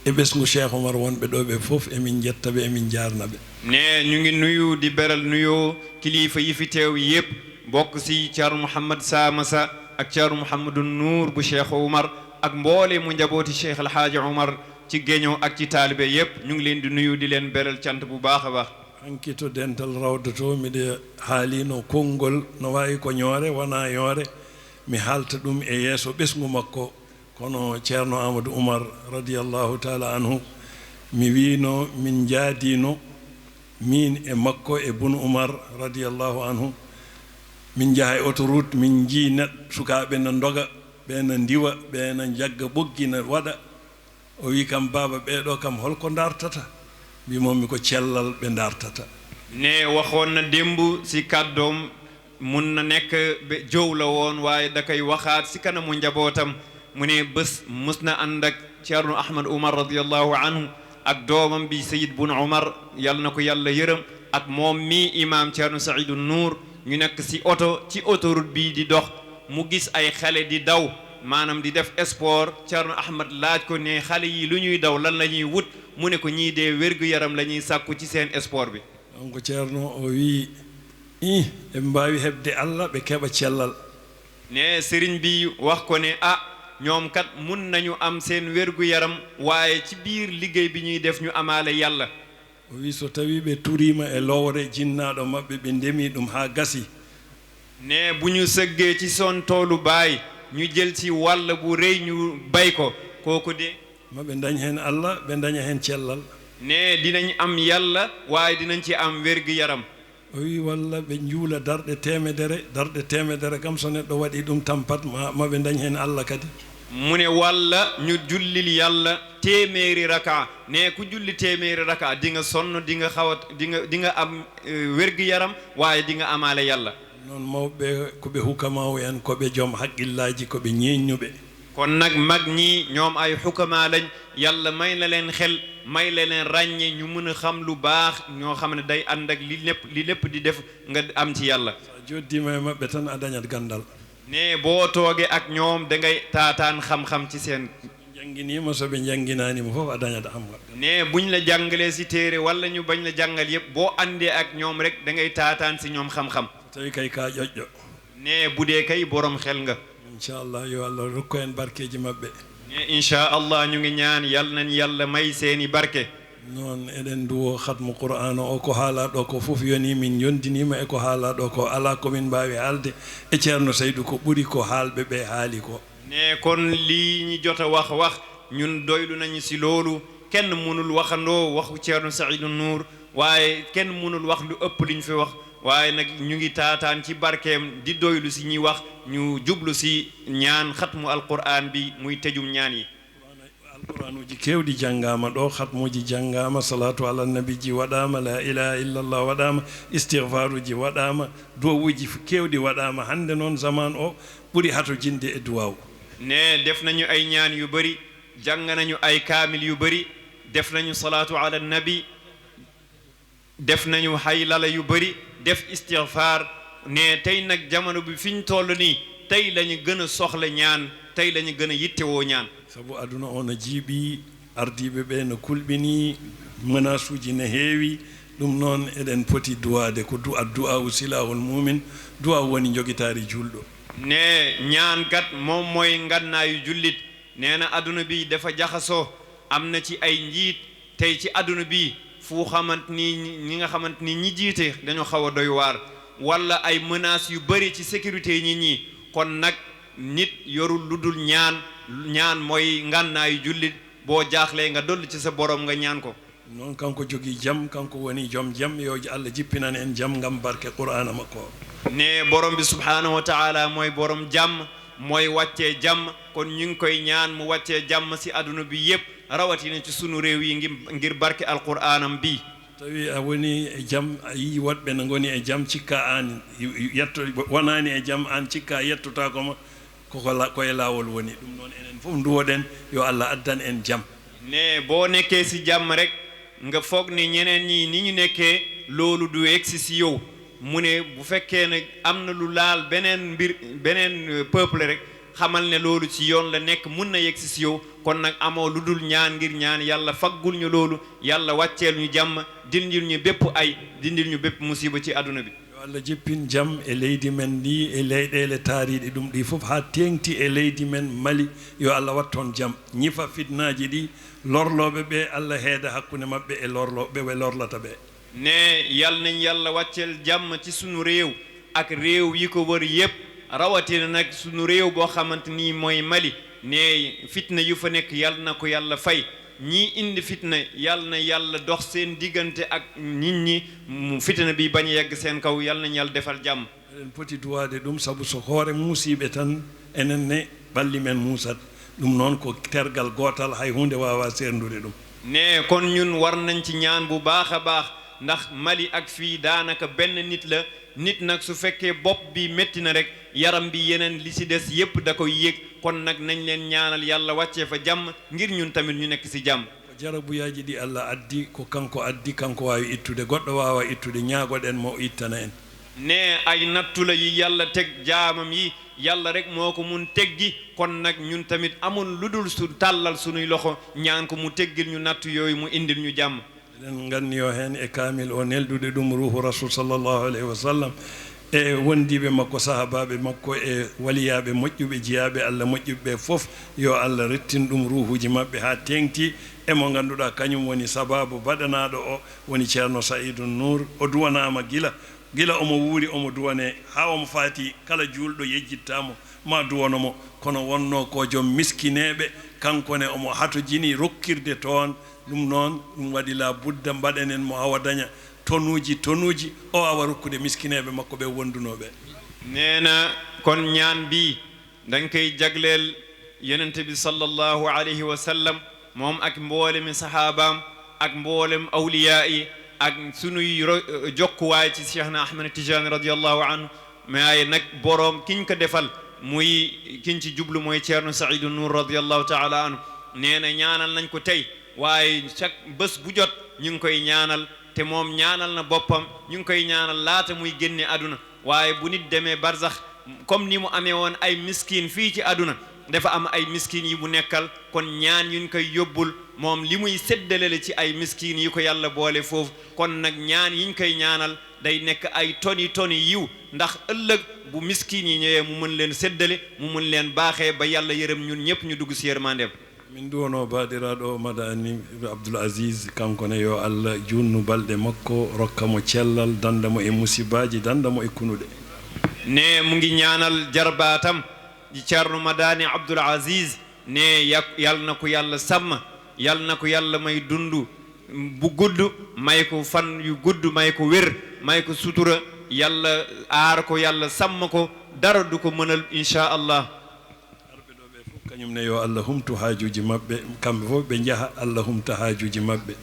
e ɓesngu Cheikh Oumar wonɓe ɗo ɓe fof emin jettaɓe emin jarnaɓe ne ñu ngi nuyu di beral nuyoo kilifa yi fi teew yépp bokk si Thierno Mouhamed Samassa ak Thierno Mouhamadou Nour bu Cheikh Oumar ak mboole mu njabooti Cheikh El Hadji Oumar ci géño ak ci taalibe yépp ñu ngi leen di nuyu di leen beral cant bu baax a baax hanki to dental rawda to miɗe haalino konngol no wawi ko ñoore wona yoore mi haalta ɗum e yeeso ɓesngu makko kono Ceerno Amadou Oumar radiallahu taala anhu mi wino min jaadino min e makko e Boun Oumar radiallahu anhu min jaha e autoroute min jii neɗɗo sukaɓe no doga ɓe no ndiwa ɓe no jagga ɓoggi no waɗa o wi kam baba ɓeɗo kam holko dartata mbimomi ko cellal ɓe dartata ne waxoon na démb si kàddoom mun na nekk be jow la woon waaye da koy waxaat si kanamu njabootam mu ne bés mus na ànd ak Ceerno Ahmad Oumar radiallahu anhu ak doomam bi Sayid Boun Oumar yàlla na ko yàlla yërëm ak moom mi imam Ceerno Saidou Nour ñu nekk si oto ci autoroute bi di dox mu gis ay xale di daw maanaam di def sport Ceerno Ahmad laaj ko ne xale yi lu ñuy daw lan la ñuy wut mu ne ko ñii dee wérgu yaram la ñuy sàkku ci seen sport bi donc Ceerno o wi ɓe mbawi hebde Allah ɓe keɓa cellal ne sëriñ bi wax ko ne ñoom kat mun nañu am seen wérgu yaram waaye ci biir liggéey bi ñuy def ñu amaale yàlla o wi so tawi ɓe turima e lowre jinnaɗo maɓɓe ɓe ndemi ɗum ha gasi ne bu ñu sëggee ci son toolu baay ñu jël ci wàll bu rëy ñu bay ko kooku de maɓe dañ hen Allah ɓe daña hen cellal ne dinañ am yàlla waaye dinañ ci am wérgu yaram o wi walla ɓe juula darɗe temedere kam so neɗɗo waɗi ɗum tampat maɓe dañ hen Allah kadi mu ne walla ñu jullil yàlla téeméeri raka ne ku julli téeméeri raka di nga sonn di nga xawat di nga am wérgu yaram waaye di nga amaale yàlla noon mawɓe koɓe hukamaw en koɓe joom haqqillaji koɓe ñeeññuɓe kon nag mag ñi ñoom ay xukama lañ yàlla may na leen xel may la leen ràññe ñu mën a xam lu baax ñoo xam ne day ànd ak li lépp di def nga am ci yàlla sa joddima e maɓɓe tan a dañat gandal ne boo toogee ak ñoom da ngay taataan xam-xam ci seen jangginima so ɓe jangginanima fof a dañat xam-xam ne buñ la jàngalee si téere wala ñu bañ la jàngal yëpp boo àndee ak ñoom rek da ngay taataan si ñoom xam-xam tawi kay ka ƴoƴƴo ne bu dee kay borom xel nga inchallah yo Allah rokku en barkeji maɓɓe ne inchallah ñu ngi ñaan yal nañ yàlla may seeni barke noon eɗen duwo khatmu qur'an o ko haalaɗo ko fof yoni min yondinima e ko haalaɗo ko ala komin mbawi haalde e Ceerno Saydou ko ɓuri ko haalɓe ɓe haali ko ne kon lii ñi jota wax ñun doylu nañu si loolu kenn mënul waxandoo waxu Ceerno Saidou Nour waaye kenn mënul wax lu ëpp liñ fi wax waaye nag ñu ngi taataan ci barkeem di doylu si ñuy wax ñu jublu si ñaan xatmu alquran bi muy tëjum ñaan yi alquran uji kewɗi janngama ɗo khatmuji janngama salatu ala nabi ji waɗama la ilaha illallah waɗama istighfar uji waɗama duwawuji kewɗi waɗama hande noon zaman o ɓuri hato jinde e duwaw ne def nañu ay ñaan yu bëri jàng nañu ay kaamil yu bëri def nañu salatu ala nabi def nañu haylala yu bëri def istighfar ne tey nag jamono bi fiñ toll nii tey lañu gën a soxla ñaan tey lañu gën a yittewoo ñaan sabu aduna o no jiiɓi ardiɓe ɓe no kulɓini menace uji ne heewi ɗum noon eɗen poti duwade ko du'a u silahul mumin du'a woni jogitari julɗo ne ñaan kat moom mooy ngannaayu jullit nee na aduna bi dafa jaxasoo am na ci ay njiit tey ci aduna bi fu xamante ni ñi nga xamante ni ñi jiite dañoo xaw a doy waar wala ay menaces yu bëri ci sécurité nit ñi kon nag nit yorul lu dul ñaan mooy ngannaayu jullit boo jaaxlee nga dolli ci sa borom nga ñaan ko noon kanko jogii jam kanko woni joom jam yo Allah jippinan en jam ngam barke qur'ana makko ne borom bi subhanahu wa taala mooy borom jàmm mooy wàccee jàmm kon ñu ngi koy ñaan mu wàccee jàmm si aduna bi yépp rawatina ci sunu réew yi ngir barke alqur'anam bi tawi a woni e jam a yii woɗɓe no ngoni e jam cikka an yetto wonani e jam an cikka yettotako koye laawol woni ɗum noon enen fof nduwoɗen yo Allah addan en jam ne boo nekkee si jàmm rek nga foog ni ñeneen ñi ni ñu nekkee loolu du egsi si yow mu ne bu fekkee ne am na lu laal beneen peuple rek xamal ne loolu ci yoon la nekk mun na yegg si yow kon nag amoo lu dul ñaan ngir ñaan yàlla faggul ñu loolu yàlla wàcceel ñu jàmm dindil ñu bépp ay dindil ñu bépp musiba ci àdduna bi yo Allah jippin jam e leydi men ndi e leyɗele taariɗe ɗum ɗi fof ha tengti e leydi men Mali yo Allah wat toon jam ñifa fitnaji ɗi lorloɓe ɓe Allah heeda hakkude mabɓe e lorloɓe ɓe lorlata ɓe ne yal nañ yàlla wàcceel jàmm ci sunu réew ak réew yi ko wër yépp rawatina nag sunu réew boo xamante ni mooy Mali ne fitna yu fa nekk yal na ko yàlla fay ñii indi fitna yal na yàlla dox seen diggante ak nit ñi fitna bi bañ a yegg seen kaw yal nañ yàlla defal jàmm eɗen poti duwade ɗum sabu so hoore muusiɓe tan enen ne balli men muusat ɗum noon ko tergal gootal hay hunde wawa serndude ɗum ne kon ñun war nañ ci ñaan bu baax a baax ndax Mali ak fii daanaka benn nit la nit nag su fekkee bopp bi métti na rek yaram bi yeneen li ci des yépp da koy yéeg kon nag nañ leen ñaanal yàlla wàccee fa jàmm ngir ñun tamit ñu nekk ci jàmm ko jarabuyaji ɗi Allah addi ko kanko addi kanko wawi ittude goɗɗo wawa ittude ñaagoɗen mo ittana en ne ay nattu la yi yàlla teg jaamam yi yàlla rek moo ko mun teggi kon nag ñun tamit amul lu dul su tàllal sunuy loxo ñaan ko mu teggil ñu nattu yooyu mu indil ñu jàmm eɗen ganniyo hen e kamil o neldude ɗum ruhu rasul sallllahu alayhi wa sallam e wondiɓe makko sahabaɓe makko e waliyaɓe moƴƴuɓe jiyaɓe Allah moƴƴuɓe fof yo Allah rettin ɗum ruhuji mabɓe ha tengti emo ganduɗa kañum woni sababu baɗanaɗo o woni Thierno Saidou Nour o duwanama gila omo wuuri omo duwane ha omo faati kala julɗo yejjittamo ma duwanomo kono wonno ko joom miskineɓe kankone omo hatojini rokkirde toon ɗum noon ɗum waɗi la budda mbaɗenen mo awa daña tonuji o awa rokkude miskineɓe makko ɓe wondunoɓe neena kon ñaan bi dañ koy jagleel yonente bi sallallahu alayhi wa sallam moom ak mboolem sahabaam ak mboolem awliya yi ak sunuy jokkuwaay ci Cheikhna Ahmed Tidiane radiyallahu anhu mais nag boroom kiñ ko defal muy kiñ ci jublu mooy Thierno Saidou Nour radiyallahu taala anhu nee na ñaanal nañ ko tey waaye chaque bés bu jot ñu ngi koy ñaanal te moom ñaanal na boppam ñu ngi koy ñaanal laata muy génne àdduna waaye bu nit demee barzax comme ni mu amee woon ay miskin fii ci àdduna dafa am ay miskin yi mu nekkal kon ñaan yuñ koy yóbbul moom li muy séddale la ci ay miskin yi ko yàlla boole foofu kon nag ñaan yiñ koy ñaanal day nekk ay toni yiw ndax ëllëg bu miskin yi ñëwee mu mën leen séddale mu mën leen baaxee ba yàlla yërëm ñun ñëpp ñu dugg si yërmandeem min duwono baɗiraɗo madani Abdoul Aziz kankone yo Allah junnu balɗe makko rokkamo cellal dandamo e musibaji dandamo e kunuɗe ne mu ngi ñaanal jarbaatam di Thierno Madani Abdoul Aziz ne yal na ko yàlla sàmm yal na ko yàlla may dundu bu gudd may ko fan yu gudd may ko wér may ko sutura yàlla aar ko yàlla sàmm ko dara du ko mënal insha allah kañum ne yo Allah humtu haajuji mabɓe kamɓe fof ɓe jaha Allah humta haajuji mabɓe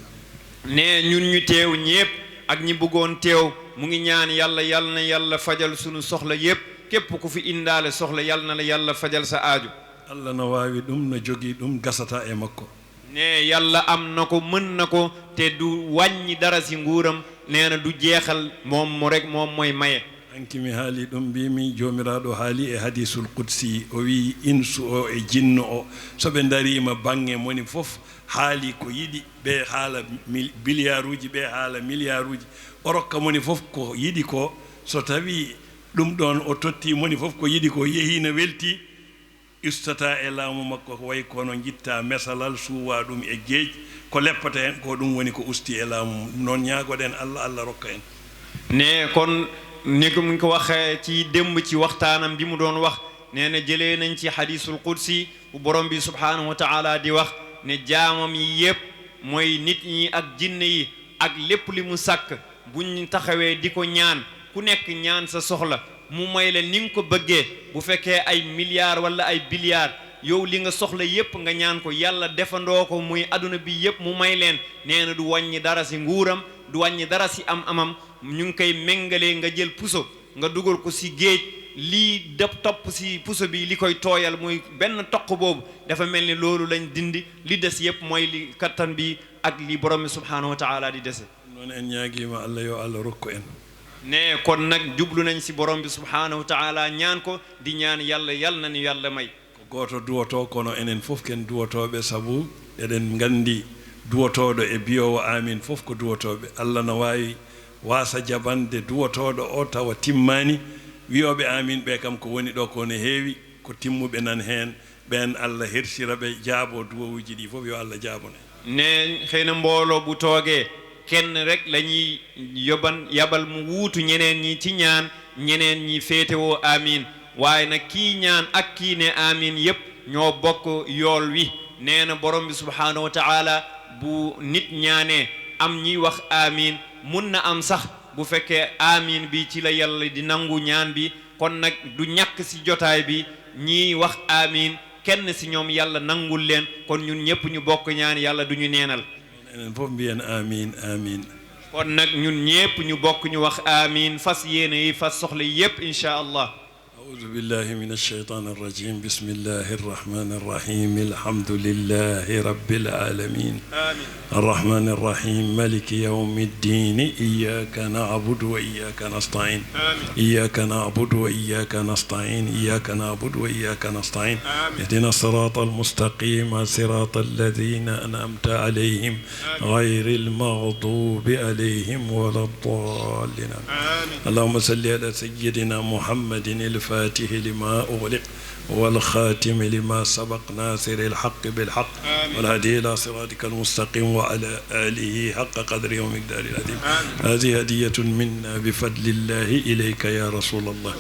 ne ñun ñu teew ñépp ak ñi bëggoon teew mu ngi ñaan yàlla yal na yàlla fajal sunu soxla yépp képp ku fi indaale soxla yal na la yàlla fajal sa aaju Allah no waawi ɗum no jogii ɗum gasata e makko ne yàlla am na ko mën na ko te du wàññi dara si nguuram nee na du jeexal moom mo rek moom mooy maye hanki mi haali ɗum mbimi jomiraɗo haali e hadisul qudsi o wi insu o e jinno o soɓe darima bange moni fof haali ko yiɗi ɓe haala billiard uji ɓe haala milliard uji o rokka moni fof ko yiɗi ko so tawi ɗum ɗon o totti moni fof ko yiɗi ko yeehi no welti ustata e laamu makko ko way kono jitta mesalal suwa ɗum e geej ko leppata hen ko ɗum woni ko usti e laamu noon ñaagoɗen Allah Allah rokka en ne kon ni ko mu ko waxee ci démb ci waxtaanam bi mu doon wax nee na jëlee nañ ci hadisul qudsi bu borom bi subhanahu wa taala di wax ne jaamam yi yépp mooy nit ñi ak jinne yi ak lépp li mu sàkk buñ taxawee di ko ñaan ku nekk ñaan sa soxla mu may la ni nga ko bëggee bu fekkee ay milliards wala ay billiards yow li nga soxla yépp nga ñaan ko yàlla defandoo ko muy aduna bi yépp mu may leen nee na du wàññi dara si nguuram du wàññi dara si amam ñu ngi koy méngalee nga jël puso nga dugal ko si géej lii def topp si puso bi li koy tooyal muy benn toq boobu dafa mel ni loolu lañ dindi li des yépp mooy li kattan bi ak li borom bi subhanahu wa taala di dese noon en ñaagiima Allah yo Allah rokku en ne kon nag jublu nañ si borom bi subhanahu wa taala ñaan ko di ñaan yàlla yal na ni yàlla may goto duwoto kono enen fof ken duwotoɓe sabu eɗen gandi duwotoɗo e biyowo amin fof ko duwotoɓe Allah no wawi wasa jabande duwotoɗo o tawa timmani wiyoɓe amin ɓe kam ko woni ɗo ko ne heewi ko timmuɓe nan hen ɓen Allah hersira ɓe jaabo duwowuji ɗi fof yo Allah jaabone ne xeyna mboolo bu toogee kenn rek lañuy yabal mu wuutu ñeneen ñi ci ñaan ñeneen ñi féetewoo amin waaye nag kii ñaan ak kii ne amin yépp ñoo bokk yool wi nee na borom bi subhaanahu wa taala bu nit ñaanee am ñiy wax amin mun na am sax bu fekkee amin bi ci la yàlla di nangu ñaan bi kon nag du ñàkk ci jotaay bi ñiy wax amin kenn ci ñoom yàlla nangul leen kon ñun ñëpp ñu bokk ñaan yàlla du ñu neenal enen fof mbiyen amin amin kon nag ñun ñëpp ñu bokk ñu wax amin fas yéene yi fas soxla yépp insha allah أعوذ بالله من الشيطان الرجيم بسم الله الرحمن الرحيم الحمد لله رب العالمين آمين. الرحمن الرحيم مالك يوم الدين إياك نعبد وإياك نستعين آمين. إياك نعبد وإياك نستعين إياك نعبد وإياك نستعين اهدنا الصراط المستقيم صراط الذين أنعمت عليهم غير المغضوب عليهم ولا الضالين اللهم صل على سيدنا محمد الفاتح لما أغلق والخاتم لما سبق ناصر الحق بالحق والهدي إلى صراطك المستقيم وعلى آله حق قدره ومقداره العظيم هذه هدية منا بفضل الله إليك يا رسول الله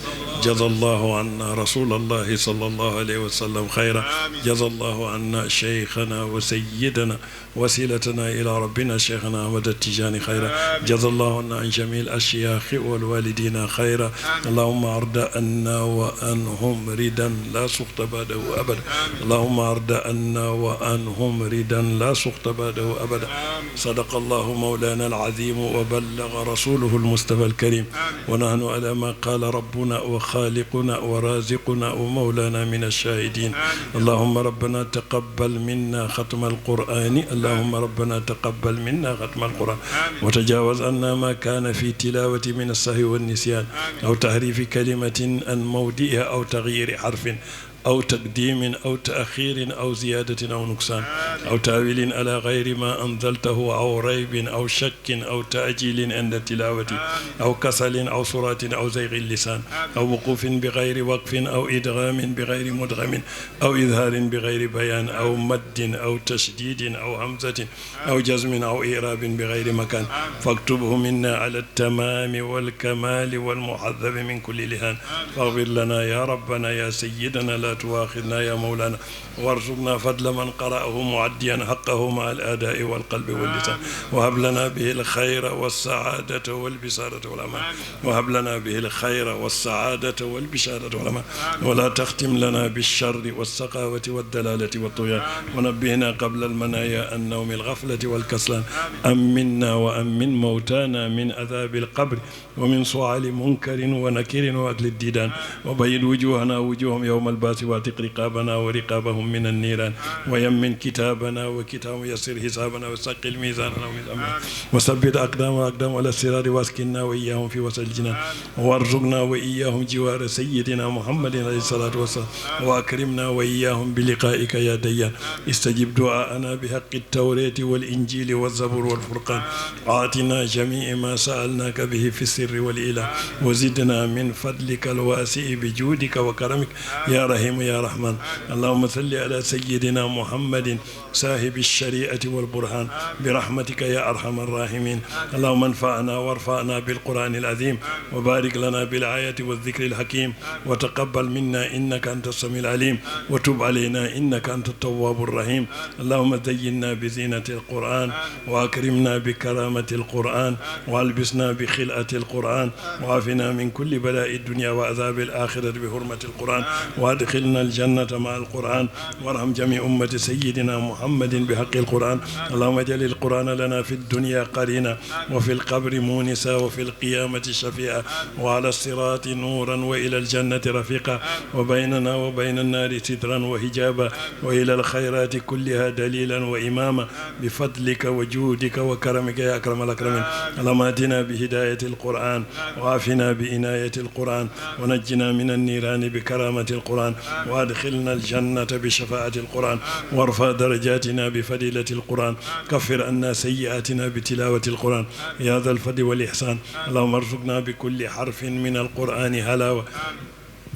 جزى الله عنا رسول الله صلى الله عليه وسلم خيرا جزى الله عنا شيخنا وسيدنا وسيلتنا إلى ربنا شيخنا أحمد التجاني خيرا جزى الله عنا عن جميع الأشياخ والوالدين خيرا اللهم أرض عنا وأنهم ردا لا سخط بعده أبدا اللهم أرض عنا وأنهم ردا لا سخط بعده أبدا صدق الله مولانا العظيم وبلغ رسوله المصطفى الكريم ونحن على ما قال ربنا وخالقنا ورازقنا ومولانا من الشاهدين اللهم ربنا تقبل منا ختم القرآن اللهم ربنا تقبل منا ختم القرآن وتجاوز عنا ما كان في تلاوة من السهو والنسيان أو تحريف كلمة عن موضعها أو تغيير حرف أو تقديم أو تأخير أو زيادة أو نقصان أو تأويل على غير ما أنزلته أو ريب أو شك أو تأجيل عند التلاوة أو كسل أو صراط أو زيغ اللسان أو وقوف بغير وقف أو إدغام بغير مدغم أو إظهار بغير بيان أو مد أو تشديد أو همزة أو جزم أو إعراب بغير مكان فاكتبه منا على التمام والكمال والمحذب من كل لهان فاغفر لنا يا ربنا يا سيدنا لا تواخذنا يا مولانا وارزقنا فضل من قرأه معديا حقه مع الآداء والقلب واللسان وهب لنا به الخير والسعادة والبشارة والأمان وهب لنا به الخير والسعادة والبشارة والأمان ولا تختم لنا بالشر والسقاوة والدلالة والطغيان ونبهنا قبل المنايا عن نوم الغفلة والكسلان أمنا وأمن موتانا من عذاب القبر ومن سؤال منكر ونكير وأكل الديدان وبيض وجوهنا وجوههم يوم الباس واعتق رقابنا ورقابهم من النيران ويمن كتابنا وكتاب يسر حسابنا وثقل ميزاننا وثبت أقدام على الصراط واسكننا وإياهم في وسط الجنان وارزقنا وإياهم جوار سيدنا محمد عليه الصلاة والسلام وأكرمنا وإياهم بلقائك يا ديان استجب دعاءنا بحق التوراة والإنجيل والزبور والفرقان أعطنا جميع ما سألناك به في السر والإله وزدنا من فضلك الواسع بجودك وكرمك يا رحيم يا رحمن اللهم صل على سيدنا محمد صاحب الشريعة والبرهان برحمتك يا أرحم الراحمين اللهم انفعنا وارفعنا بالقرآن العظيم وبارك لنا بالآية والذكر الحكيم وتقبل منا إنك أنت السميع العليم وتب علينا إنك أنت التواب الرحيم اللهم زينا بزينة القرآن وأكرمنا بكرامة القرآن والبسنا بخلعة القرآن وعافنا من كل بلاء الدنيا وعذاب الآخرة بحرمة القرآن وادخلنا الجنة مع القرآن وارحم جميع أمة سيدنا محمد بحق القرآن اللهم اجعل القرآن لنا في الدنيا قرينا وفي القبر مونسا وفي القيامة شفيعا وعلى الصراط نورا وإلى الجنة رفيقا وبيننا وبين النار سترا وحجابا وإلى الخيرات كلها دليلا وإماما بفضلك وجودك وكرمك يا أكرم الأكرمين اللهم آتنا بهداية القرآن وعافنا بإناية القرآن ونجنا من النيران بكرامة القرآن وأدخلنا الجنة بشفاعة القرآن وارفع درجاتنا بفضيلة القرآن كفر عنا سيئاتنا بتلاوة القرآن يا ذا الفضل والإحسان اللهم ارزقنا بكل حرف من القرآن هلاوة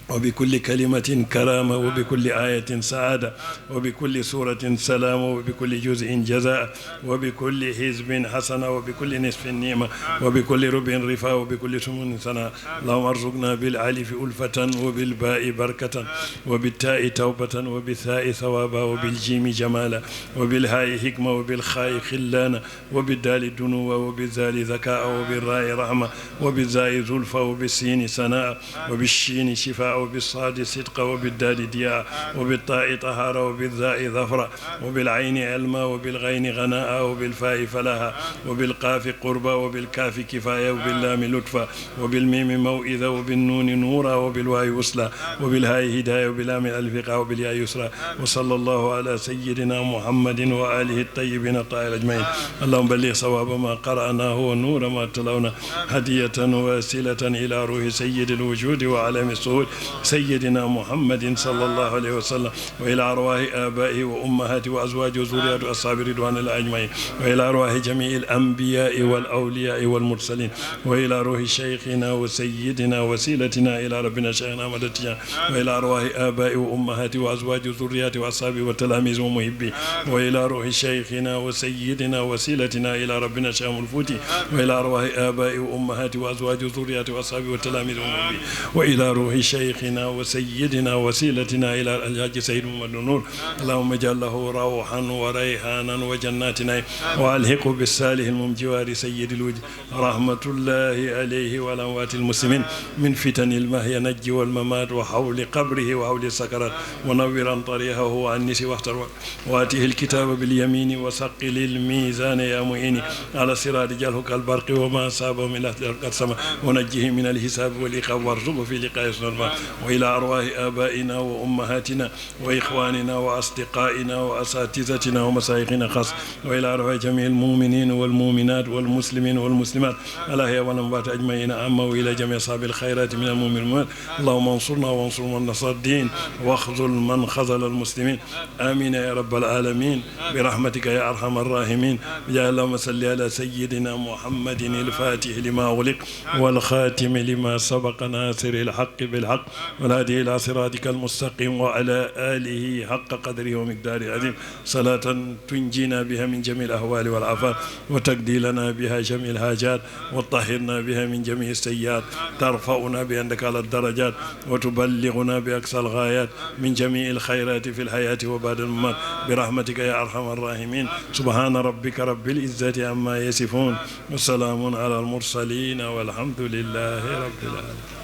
وبكل كلمة كرامة وبكل آية سعادة وبكل سورة سلام وبكل جزء جزاء وبكل حزب حسنة وبكل نصف نعمة وبكل ربع رفاه وبكل سمن سنة اللهم ارزقنا بالألف ألفة وبالباء بركة وبالتاء توبة وبالثاء ثوابا وبالجيم جمالا وبالهاء حكمة وبالخاء خلانا وبالدال دنوا وبالذال ذكاء وبالراء رحمة وبالزاء زلفى وبالسين سناء وبالشين شفاء وبالصاد صدق وبالدال دياء وبالطاء طهارة وبالذاء ظفرة وبالعين علما وبالغين غناء وبالفاء فلاها وبالقاف قربا وبالكاف كفاية وباللام لطفا وبالميم موئذة وبالنون نورا وبالواو وصلا وبالهاء هداية وباللام الفقا وبالياء يسرا وصلى الله على سيدنا محمد وآله الطيبين الطاهرين أجمعين اللهم بلغ صواب ما قرأناه ونور ما تلونا هدية واسلة إلى روح سيد الوجود وعلم السهول سيدنا محمد صلى الله عليه وسلم وإلى أرواح آبائه وأمهاته وأزواجه وذرياته وأصحاب رضوان الله أجمعين وإلى أرواح جميع الأنبياء والأولياء والمرسلين وإلى روح شيخنا وسيدنا وسيلتنا إلى ربنا شيخنا أحمد التجاني وإلى أرواح آبائه وأمهاته وأزواجه وذرياته وأصحابه وتلاميذه ومحبيه وإلى روح شيخنا وسيدنا وسيلتنا إلى ربنا شيخ الفوتي وإلى أرواح آبائه وأمهاته وأزواجه وذرياته وأصحابه وتلاميذه ومحبيه وإلى روح شيخنا وسيدنا وسيلتنا إلى الحاج سيد محمد نور اللهم اجعل له روحا وريحانا وجنات نعيم وألحقه بالصالح المجوار سيد الوجه رحمة الله عليه وأموات المسلمين من فتن المحيا نج والممات وحول قبره وحول السكرات ونورا طريقه وعنس واختر وآته الكتاب باليمين وثقل الميزان يا معين على صراط جعله كالبرق وما أصابه من أهل السماء ونجه من الحساب والعقاب وارزقه في لقاء سنة وإلى أرواح آبائنا وأمهاتنا وإخواننا وأصدقائنا وأساتذتنا ومشايخنا خاص وإلى أرواح جميع المؤمنين والمؤمنات والمسلمين والمسلمات الأحياء والأموات أجمعين عامة وإلى جميع أصحاب الخيرات من المؤمنين اللهم انصرنا وانصر من نصر الدين واخذل من خذل المسلمين آمين يا رب العالمين برحمتك يا أرحم الراحمين يا اللهم صل على سيدنا محمد الفاتح لما أغلق والخاتم لما سبق ناصر الحق بالحق والهادي إلى صراطك المستقيم وعلى آله حق قدره ومقداره العظيم صلاة تنجينا بها من جميع الأهوال والآفات وتقضي لنا بها جميع الحاجات وتطهرنا بها من جميع السيئات ترفعنا بأنك على الدرجات وتبلغنا بأقصى الغايات من جميع الخيرات في الحياة وبعد الممات برحمتك يا أرحم الراحمين سبحان ربك رب العزة عما يصفون وسلام على المرسلين والحمد لله رب العالمين.